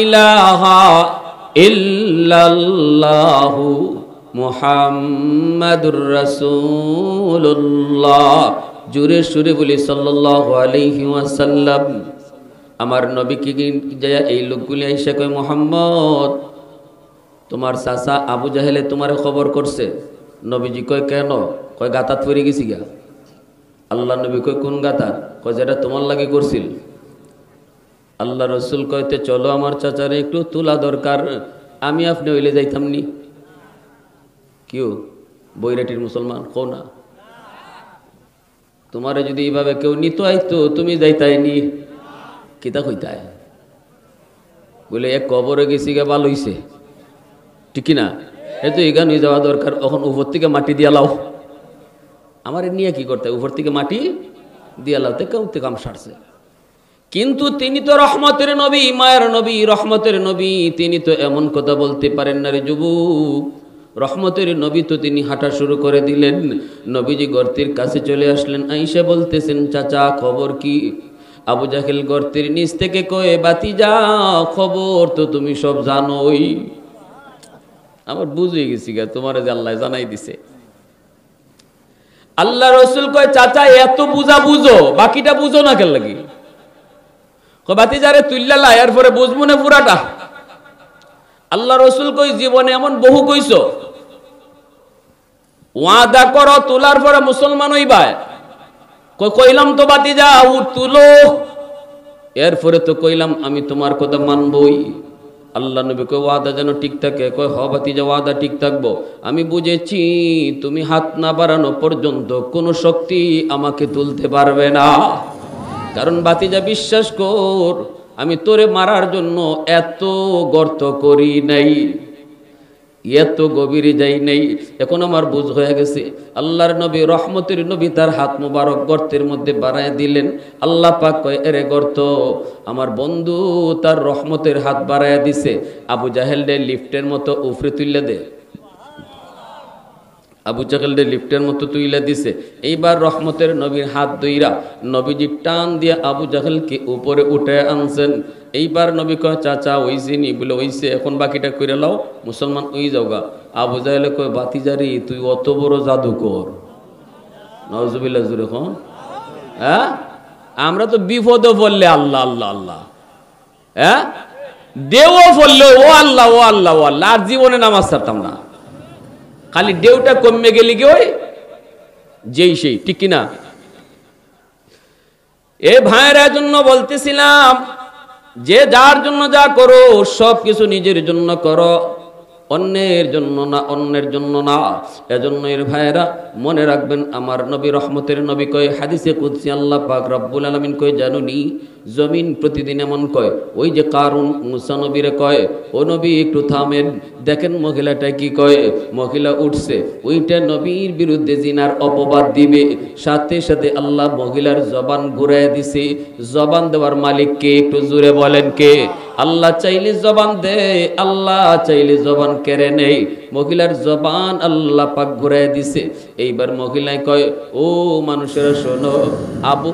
Speaker 1: ইলাহা ইল্লাল্লাহু মুহাম্মাদুর রাসূলুল্লাহ। জোরে সুরে বলি সাল্লাল্লাহু আলাইহি ওয়াসাল্লাম। আমার নবীকে যায় এই লোকগুলি এসে কয়, মুহাম্মদ তোমার চাচা আবু জাহেলে তোমার খবর করছে। নবীজি কয় কেন? কয় গাতাত পড়ে গেছি গা। আল্লাহ নবী কয় কোন গাতাত? কয় যেটা তোমার লাগে করছিল। আল্লাহ রসুল কয়তে চলো আমার চাচারে একটু তোলা দরকার, আমি আপনি হইলে যাইতাম নি। কেউ বৈরাটির মুসলমান কো না, তোমারে যদি এইভাবে কেউ নিত আইতো তুমি যাইতাই নি, কিতা কইতায়? বলে এক কবরে গেছি গে ভালো হইছে, ঠিক না? এই তো এখানে যাওয়া দরকার, এখন উপর থেকে মাটি দিয়া লাও। আমার নিয়ে কি করতে, উপর থেকে মাটি দিয়া লাওতে কেউতে কাম সারছে। কিন্তু তিনি তো রহমতের নবী, মায়ের নবী, রহমতের নবী, তিনি তো এমন কথা বলতে পারেন না রে যুবক। রহমতের নবী তো তিনি হাঁটা শুরু করে দিলেন। নবীজি গর্তের কাছে চলে আসলেন, আয়েশা বলতেছেন, চাচা খবর কি? আবু জাহেল গর্তের নিচ থেকে কয়ে, বাতিজা খবর তো তুমি সব জানোই। আমার বুঝে গেছি গা, তোমার যে আল্লাহ জানাই দিছে। আল্লাহ রসুল কয়, চাচা এত বুঝা বুঝো, বাকিটা বুঝো না কেন লাগি? বাতিজারে তুল্লা এর পরে বুঝবো না পুরাটা। আল্লাহ রসুল কই, জীবনে এমন বহু কইছো, ওয়াদা করো তোলার পরে মুসলমান হইবা। কইলাম তো বাতিজা তুলো, এরপরে তো কইলাম আমি তোমার কথা মানবই। আল্লাহ নবী কয়, ওয়াদা যেন ঠিক থাকে। কয়, হ বাতিজা ওয়াদা ঠিক থাকবো। আমি বুঝেছি তুমি হাত না বাড়ানো পর্যন্ত কোনো শক্তি আমাকে তুলতে পারবে না। কারণ বাতিজা বিশ্বাস কর, আমি তোরে মারার জন্য এত গর্ত করি নাই, এত গভীরে যাই নাই। এখন আমার বুঝ হয়ে গেছে। আল্লাহর নবী রহমতের নবী তার হাত মুবারক গর্তের মধ্যে বাড়ায় দিলেন। আল্লাহ পাক কয়, এরে গর্ত, আমার বন্ধু তার রহমতের হাত বাড়ায় দিছে। আবু জাহেল ডে লিফটের মতো উফরে তুললে দে, আবু জাহেল ডে লিফটের মতো তুইলা দিছে। এইবার রহমতের নবীর হাত ধইরা নবীজি টান দিয়ে আবু জাহেলকে উপরে উঠে আনছেন। এইবার নবী কয়, চাচা ওইছে নি? বলে ওইছে, এখন বাকিটা করে লাও, মুসলমান ওই যাওগা। আবু জাহেল কয়, বাতিজারি তুই অত বড় জাদুকর? নাউজুবিল্লাহ জুরে খন। হ্যাঁ, আমরা তো বিপদে পড়লে আল্লাহ আল্লাহ আল্লাহ, হ্যাঁ দেও পড়লে ও আল্লাহ ও আল্লাহ ও আল্লাহ, আর জীবনে নামাজ ছাড়তাম না। খালি ডেউটা কমে গেলি কি ওই যেই সেই, ঠিক কিনা? এ ভাইয়ের জন্য বলতেছিলাম যে যার জন্য যা করো সব কিছু নিজের জন্য করো, অন্যের জন্য না, অন্যের জন্য না। এজন্য এর ভাইয়েরা মনে রাখবেন, আমার নবী রহমতের নবী কয়, হাদিসে কুদসি আল্লাহ পাক রব্বুল আলামিন কয়, জানুনি জমিন প্রতিদিন এমন কয়, ওই যে কারুন মুসা নবীরে কয়, ও নবী একটু থামেন, দেখেন মহিলাটা কি কয়। মহিলা উঠছে, ওইটা নবীর বিরুদ্ধে জিনার অপবাদ দিবে। সাথে সাথে আল্লাহ মহিলার জবান ঘুরায় দিছে। জবান দেওয়ার মালিক কে? একটু জোরে বলেন কে? আল্লাহ চাইলে জবান দেয়, আল্লাহ চাইলে জবান কেড়ে নেই। মহিলার জবান আল্লাহ পাক ঘুরায় দিছে। এইবার মহিলায় কয়, ও মানুষেরা শোনো, আবু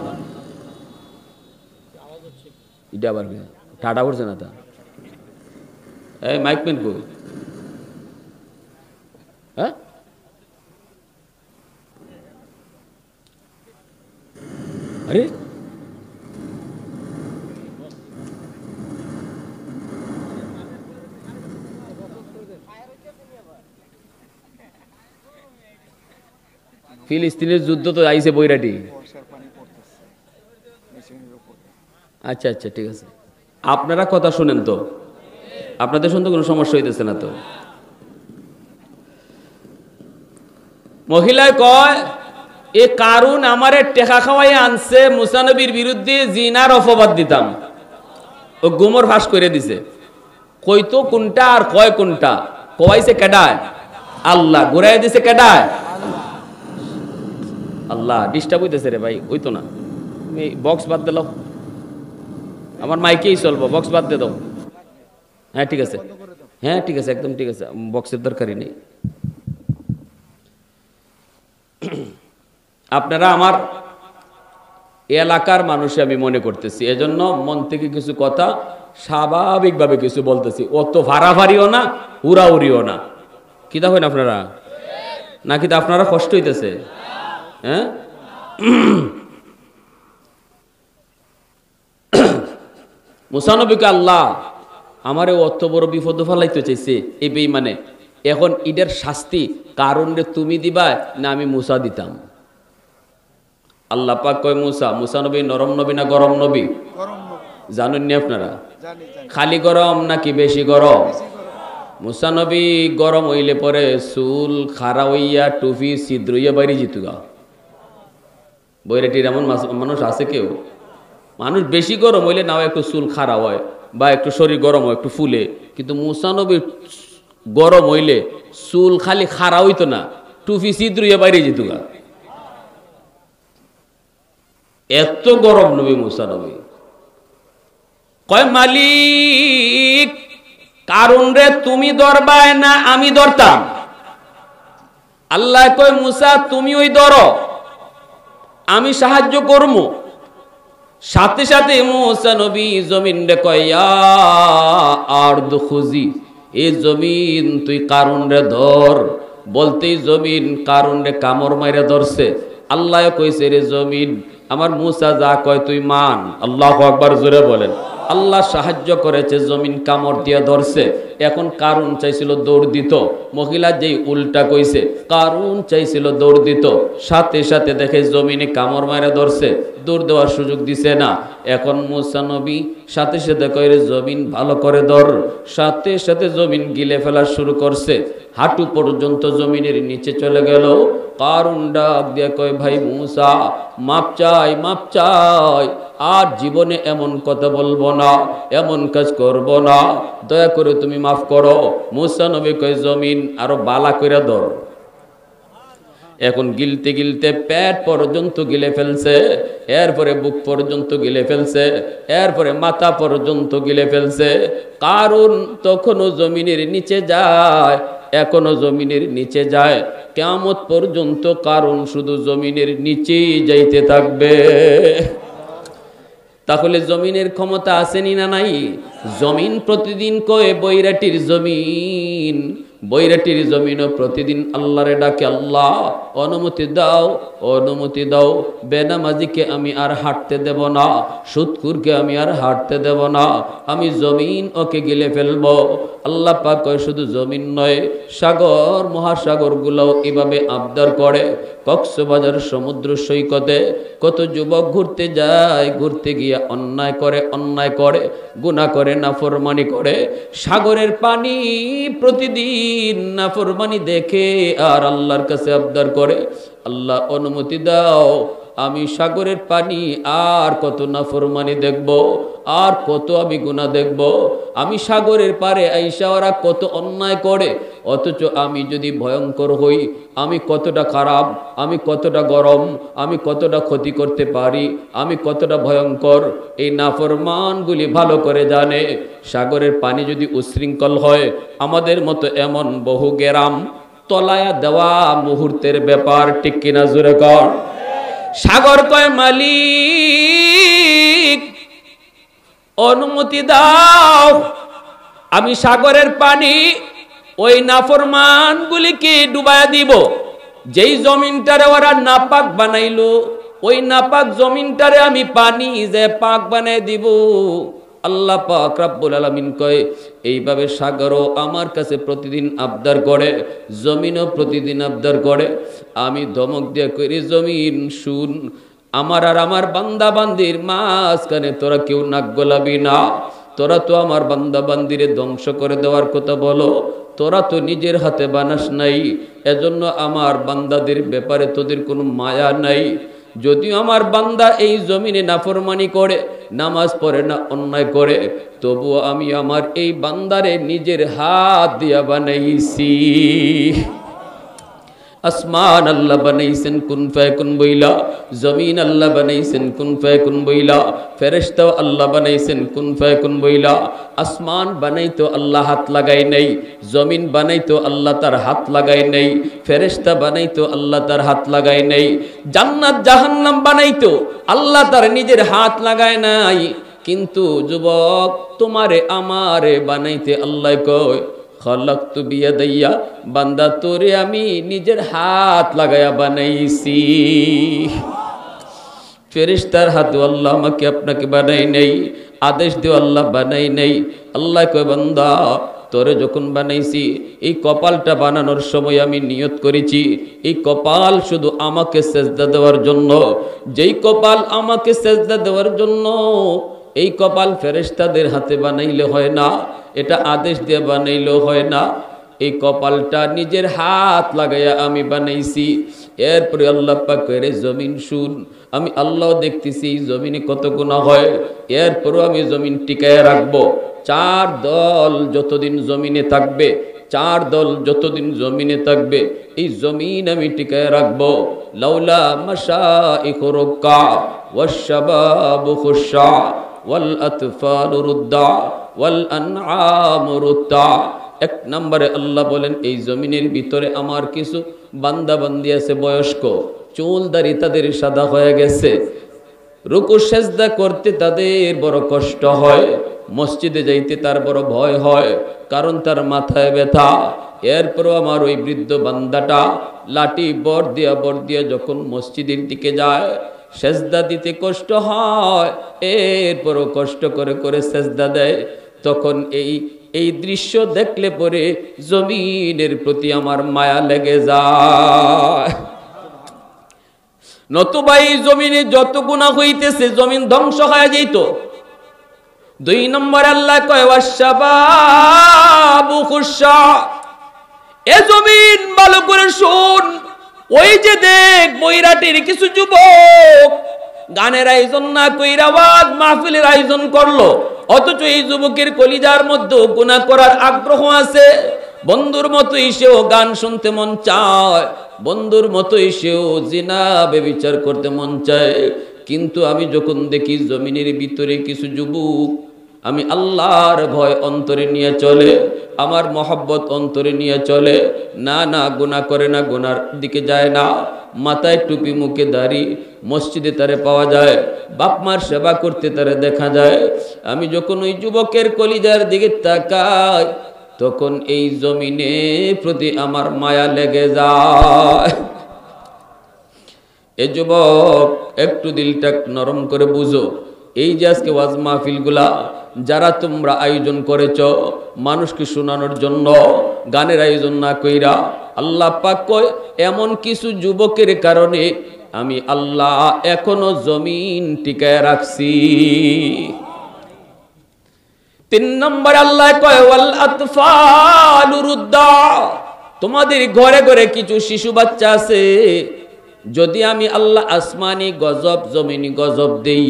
Speaker 1: এটা আবার টাটা করছে না তা, এই মাইক পেন কই? হ্যাঁ, আরে ফিলিস্তিনের যুদ্ধ তো আইছে বৈরাটি। আচ্ছা আচ্ছা, ঠিক আছে, আপনারা কথা শুনেন তো, আপনাদের শুনতে কোনো সমস্যা হইতেছে না তো? মহিলায় কয়, এ কারুন আমারে টেকা খাওয়াই আনছে, মুসা নবীর বিরুদ্ধে জিনার অপবাদ দিতাম, ও গুমর ফাঁস করে দিছে। কইতো কোনটা আর কয় কোনটা? কওয়াইছে কেডায়? আল্লাহ। ঘুরাই দিছে কেডায়? আল্লাহ। ডিস্টার্ব হইতেছে রে ভাই, হইতো না, বক্স বাদ দিল, আমার মাইকেই চলবো, বক্স বাদ দিয়ে দাও। হ্যাঁ ঠিক আছে, হ্যাঁ ঠিক আছে, একদম ঠিক আছে, বক্সের দরকারই নেই। আপনারা আমার এলাকার মানুষ আমি মনে করতেছি, এজন্য মন থেকে কিছু কথা স্বাভাবিকভাবে কিছু বলতেছি, অত ভাড়াভাড়িও না, উড়াউড়িও না। কি দেখেন আপনারা, নাকি তো আপনারা কষ্ট হইতেছে? হ্যাঁ, মুসা নবীকে আল্লাহ আমারে অত বড় বিপদ ফেলাইতে চাইছে এই বেঈমানে, এখন ইডের শাস্তি কারণে তুমি দিবা না আমি মুসা দিতাম? আল্লাহ পাক কয়, মুসা। মুসা নবী নরম নবী না গরম নবী? জানেন নি আপনারা? খালি গরম নাকি বেশি গরম? মুসা নবী গরম হইলে পরে চুল খাড়া হইয়া টুপি ছিদ্র হইয়া বাইরে জিতুগা। বৈরাটির এমন মানুষ আছে কেউ? মানুষ বেশি গরম হইলে নাও একটু চুল খাড়া হয় বা একটু শরীর গরম হয়, একটু ফুলে, কিন্তু মুসা নবী গরম হইলে চুল খালি খাড়া হইতো না, টুপি ছিদ্র হইয়া বাইরে জিতুগা। এত গরম নবী মুসা নবী। কয়, মালিক কারণ রে তুমি ধরবায় না আমি ধরতাম? আল্লাহ কয় মুসা তুমি ওই ধরো, আমি সাহায্য করবো। সাথে সাথে মুসা নবী জমিন রে কয় ইয়া আরদ খুজি, এই জমিন তুই কারুন রে ধর। বলতেই জমিন কারুন রে কামড় মাইরে ধরছে। আল্লাহ কইছে রে জমিন আমার মুসা যা কয় তুই মান। আল্লাহু আকবার, জোরে বলেন। আল্লাহ সাহায্য করেছে, জমিন কামড় দিয়ে ধরছে। এখন কারুন চাইছিল দৌড় দিত, মহিলা যেই উল্টা কইছে, কারুন চাইছিল দৌড় দিত, সাথে সাথে দেখে জমিনে কামড় মারে ধরছে, দৌড় দেওয়ার সুযোগ দিছে না। এখন মুসা নবী সাথে সাথে কইরে জমিন ভালো করে ধর। সাথে সাথে জমিন গিলে ফেলা শুরু করছে, হাঁটু পর্যন্ত জমিনের নিচে চলে গেল। কারুন ডাক দিয়ে কয় ভাই মুসা মাপ চাই, মাপ চাই, আর জীবনে এমন কথা বলবো না, এমন কাজ করব না, দয়া করে তুমি মাফ করো। মুসা নবী কয় জমিন আরো বালা কইরা ধর। এখন গিলতে গিলতে পেট পর্যন্ত গিলে ফেলছে, এরপরে বুক পর্যন্ত গিলে ফেলছে, এরপরে মাথা পর্যন্ত গিলে ফেলছে। কারণ তখনও জমিনের নিচে যায়, এখনো জমিনের নিচে যায়, কিয়ামত পর্যন্ত কারণ শুধু জমিনের নিচেই যাইতে থাকবে। তাহলে জমিনের ক্ষমতা আসেনি না নাই? জমিন প্রতিদিন কয়ে বৈরাটির জমিন, বৈরাটির জমিনও প্রতিদিন আল্লাহরে ডাকে, আল্লাহ অনুমতি দাও, অনুমতি দাও, বেনামাজিকে আমি আর হাঁটতে দেব না, সুদখুরকে আমি আর হাঁটতে দেব না, আমি জমিন ওকে গিলে ফেলবো। আল্লাহ পাক কয় শুধু জমিন নয়, সাগর মহাসাগর গুলাও এভাবে আবদার করে। কক্সবাজার সমুদ্র সৈকতে কত যুবক ঘুরতে যায়, ঘুরতে গিয়ে অন্যায় করে, অন্যায় করে, গুনাহ করে, নাফরমানি করে। সাগরের পানি প্রতিদিন নাফরমানি দেখে আর আল্লাহর কাছে আবদার করে, আল্লাহ অনুমতি দাও, আমি সাগরের পানি আর কত নাফরমানি দেখব, আর কত আমি গুনাহ দেখব। আমি সাগরের পারে আইসা ওরা কত অন্যায় করে, অথচ আমি যদি ভয়ঙ্কর হই, আমি কতটা খারাপ, আমি কতটা গরম, আমি কতটা ক্ষতি করতে পারি, আমি কতটা ভয়ঙ্কর, এই নাফরমানগুলি ভালো করে জানে। সাগরের পানি যদি উশৃঙ্খল হয়, আমাদের মতো এমন বহু গ্রাম তলায়া দেওয়া মুহূর্তের ব্যাপার, ঠিক কিনা জোরে কর। সাগর কয় মালিক অনুমতি দাও, আমি সাগরের পানি ওই নাফরমানগুলিকে ডুবাইয়া দিব। যেই জমিনটারে ওরা নাপাক বানাইলো, ওই নাপাক জমিনটারে আমি পানি যে পাক বানাই দিব। আল্লাহ পাক রব্বুল আলামিন কয় এইভাবে সাগরও আমার কাছে প্রতিদিন আবদার করে, জমিনও প্রতিদিন আবদার করে। আমি ধমক দিয়ে করি জমিন শুন, আমার আর আমার বান্দা বান্দির মাঝখানে তোরা কেউ নাক গলাবি না। তোরা তো আমার বান্দা বান্দিরে ধ্বংস করে দেওয়ার কথা বলো, তোরা তো নিজের হাতে বানাস নাই, এজন্য আমার বান্দাদের ব্যাপারে তোদের কোনো মায়া নাই। যদিও আমার বান্দা এই জমিনে নাফরমানি করে, নামাজ পড়ে না, অন্যায় করে, তবুও আমি আমার এই বান্দারে নিজের হাত দিয়া বানাইছি। আসমান আল্লাহ বানাইছেন কুন ফায়াকুন বইলা, জমিন আল্লাহ বানাইছেন কুন ফায়াকুন বইলা, ফেরেশতা আল্লাহ বানাইছেন কুন ফায়াকুন বইলা। আসমান বানাইতো আল্লাহ হাত লাগাই নাই, জমিন বানাইতো আল্লাহ তার হাত লাগাই নাই, ফেরেশতা বানাইতো আল্লাহ তার হাত লাগাই নাই, জান্নাত জাহান্নাম বানাইতো আল্লাহ তার নিজের হাত লাগায় নাই। কিন্তু যুবক তোমারে আমারে বানাইতে আল্লাহ কয় খালাকতু বিয়াদাইয়া, বান্দা তোরে আমি নিজের হাত লাগায়া বানাইছি। ফেরেশতার হাতে আল্লাহ আমাকে আপনাকে বানাই নাই, আদেশ দিয়ে আল্লাহ বানাই নাই। আল্লাহ কয় বান্দা তোরে যখন বানাইছি, এই কপালটা বানানোর সময় আমি নিয়ত করেছি এই কপাল শুধু আমাকে সেজদা দেওয়ার জন্য। যেই কপাল আমাকে সেজদা দেওয়ার জন্য, এই কপাল ফেরেশতাদের হাতে বানাইলে হয় না, এটা আদেশ দিয়ে বানাইলেও হয় না, এই কপালটা নিজের হাত লাগাইয়া আমি বানাইছি। এরপরে আল্লাহ পাক কইরে জমিন শুন, আমি আল্লাহ দেখতেছি জমিনে কত গুনাহ হয়, এরপরও আমি জমিন টিকায় রাখবো। চার দল যতদিন জমিনে থাকবে, চার দল যতদিন জমিনে থাকবে, এই জমিন আমি টিকায় রাখবো। লাউলা মাশাইখু রুক্কা ওয়াশ-শাবাবু খুশা ওয়াল আতফালু রুদ্দা ওয়াল আনআমু রুদ্দা এক নম্বরে আল্লাহ বলেন এই জমিনের ভিতরে আমার কিছু বান্দা বান্দি আছে বয়স্ক, চুল দাড়ি তাদের সাদা হয়ে গেছে, রুকু সেজদা করতে তাদের বড় কষ্ট হয়, মসজিদে যাইতে তার বড় ভয় হয়, কারণ তার মাথায় ব্যথা। এরপরও আমার ওই বৃদ্ধ বান্দাটা লাঠি বর দিয়া যখন মসজিদের দিকে যায়, সেজদা দিতে কষ্ট হয়, এরপরও কষ্ট করে করে সেজদা দেয়। তখন এই দৃশ্য দেখলে পরে জমিনের প্রতি আমার মায়া লেগে যায়। নতুবা এই জমিনে যত গুনাহ হইতেছে জমিন ধ্বংস হয়ে যেত। 2 নম্বর আল্লাহ কয় ওয়াশাবাবু খুশা, এ জমিন ভালো করে শুন, ওই যে দেখ বৈরাটির কিছু যুবক গানের আয়োজন না কইরা ওয়াজ মাহফিলের আয়োজন করলো, অথচ এই যুবকের কলিজার মধ্যে গুনাহ করার আগ্রহ আছে। বন্ধুর মতোই সেও গান শুনতে মন চায়, বন্ধুর মতোই সেও জিনা ব্যভিচার করতে মন চায়। কিন্তু আমি যখন দেখি জমিনের ভিতরে কিছু যুবক আমি আল্লাহর ভয় অন্তরে নিয়ে চলে, আমার মহব্বত অন্তরে নিয়ে চলে, না গুনাহ করে না, গুনার দিকে যায় না, মাথায় টুপি মুখে দাড়ি, মসজিদে তারে পাওয়া যায়, বাপ মার সেবা করতে তারে দেখা যায়, আমি যখন ওই যুবকের কলিজার দিকে তাকাই তখন এই জমিনের প্রতি আমার মায়া লেগে যায়। এ যুবক একটু দিলটা নরম করে বুঝো, এই যে আজকে ওয়াজ মাহফিলগুলা যারা তোমরা আয়োজন করেছ মানুষকে শোনানোর জন্য, গানের আয়োজন না কইরা, আল্লাহ পাক কয় এমন কিছু যুবকের কারণে আমি আল্লাহ এখনো জমিন টিকায় রাখছি। 3 নম্বর আল্লাহ কয় ওয়াল আতফালু রুদ্দা, তোমাদের ঘরে ঘরে কিছু শিশু বাচ্চা আছে, যদি আমি আল্লাহ আসমানি গজব জমিনি গজব দেই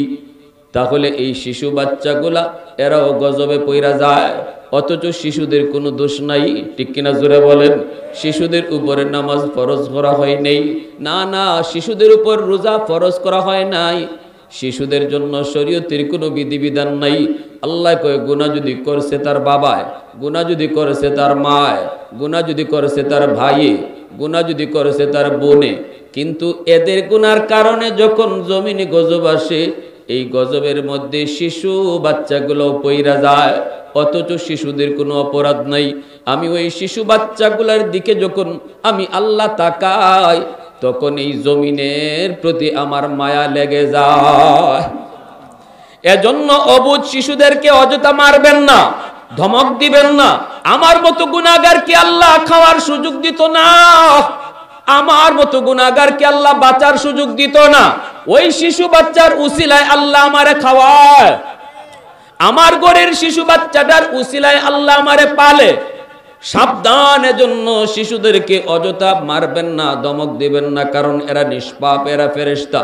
Speaker 1: তাহলে এই শিশু বাচ্চাগুলা এরাও গজবে পইরা যায়, অথচ শিশুদের কোনো দোষ নাই। ঠিক কিনা জোরে বলেন? শিশুদের উপরে নামাজ ফরজ করা হয় নাই, না শিশুদের উপর রোজা ফরজ করা হয় নাই, শিশুদের জন্য শরীয়তের কোনো বিধিবিধান নাই। আল্লাহ কয় গুনাহ যদি করছে তার বাবায়, গুনাহ যদি করেছে তার মায়, গুনাহ যদি করেছে তার ভাইয়ে, গুনাহ যদি করেছে তার বোনে, কিন্তু এদের গুনার কারণে যখন জমিনে গজব আসে এই গজবের মধ্যে শিশু বাচ্চাগুলো পইরা যায়, অথচ শিশুদের কোনো অপরাধ নাই। আমি ওই শিশু বাচ্চাগুলোর দিকে যখন আমি আল্লাহ তাকাই তখন এই জমিনের প্রতি আমার মায়া লেগে যায়। এজন্য অবুঝ শিশুদেরকে অযথা মারবেন না, ধমক দিবেন না। আমার মতো গুনাহগারকে আল্লাহ খাওয়ার সুযোগ দিত না, আমার মতো গুনাহগারকে আল্লাহ বাঁচার সুযোগ দিত না। ওই শিশু বাচ্চার উসিলায় আল্লাহ আমারে খাওয়ায়, আমার ঘরের শিশু বাচ্চাটার উসিলায় আল্লাহ আমারে পালে। সাবধান, এজন্য শিশুদেরকে অযথা মারবেন না, ধমক দিবেন না, কারণ এরা নিষ্পাপ, এরা ফেরেশতা।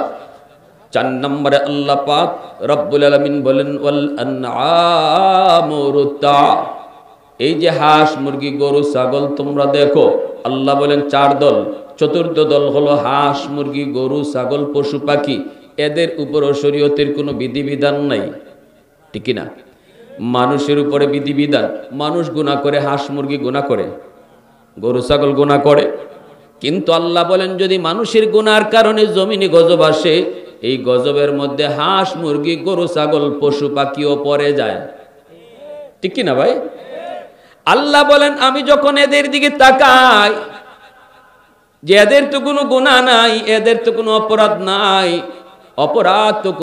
Speaker 1: 4 নম্বরে আল্লাহ পাক রব্বুল আলামিন বলেন ওয়াল আনআমু রুতা, এই যে হাঁস মুরগি গরু ছাগল তোমরা দেখো, আল্লাহ বলেন 4 দল, চতুর্থ দল হলো হাঁস মুরগি গরু ছাগল পশু পাখি, এদের উপরও শরীয়তের কোনো বিধিবিধান নাই। ঠিক না? মানুষের উপরে বিধিবিধান, মানুষ গুনাহ করে, হাঁস মুরগি গুনাহ করে, গরু ছাগল গুনাহ করে, কিন্তু আল্লাহ বলেন যদি মানুষের গুনার কারণে জমিনে গজব আসে এই গজবের মধ্যে হাঁস মুরগি গরু ছাগল পশু পাখিও পড়ে যায়। ঠিক কি না ভাই? আল্লাহ বলেন আমি যখন এদের দিকে তাকাই যে এদের তো কোনো গুনাহ নাই, এদের তো কোনো অপরাধ নাই, অপরাধ তো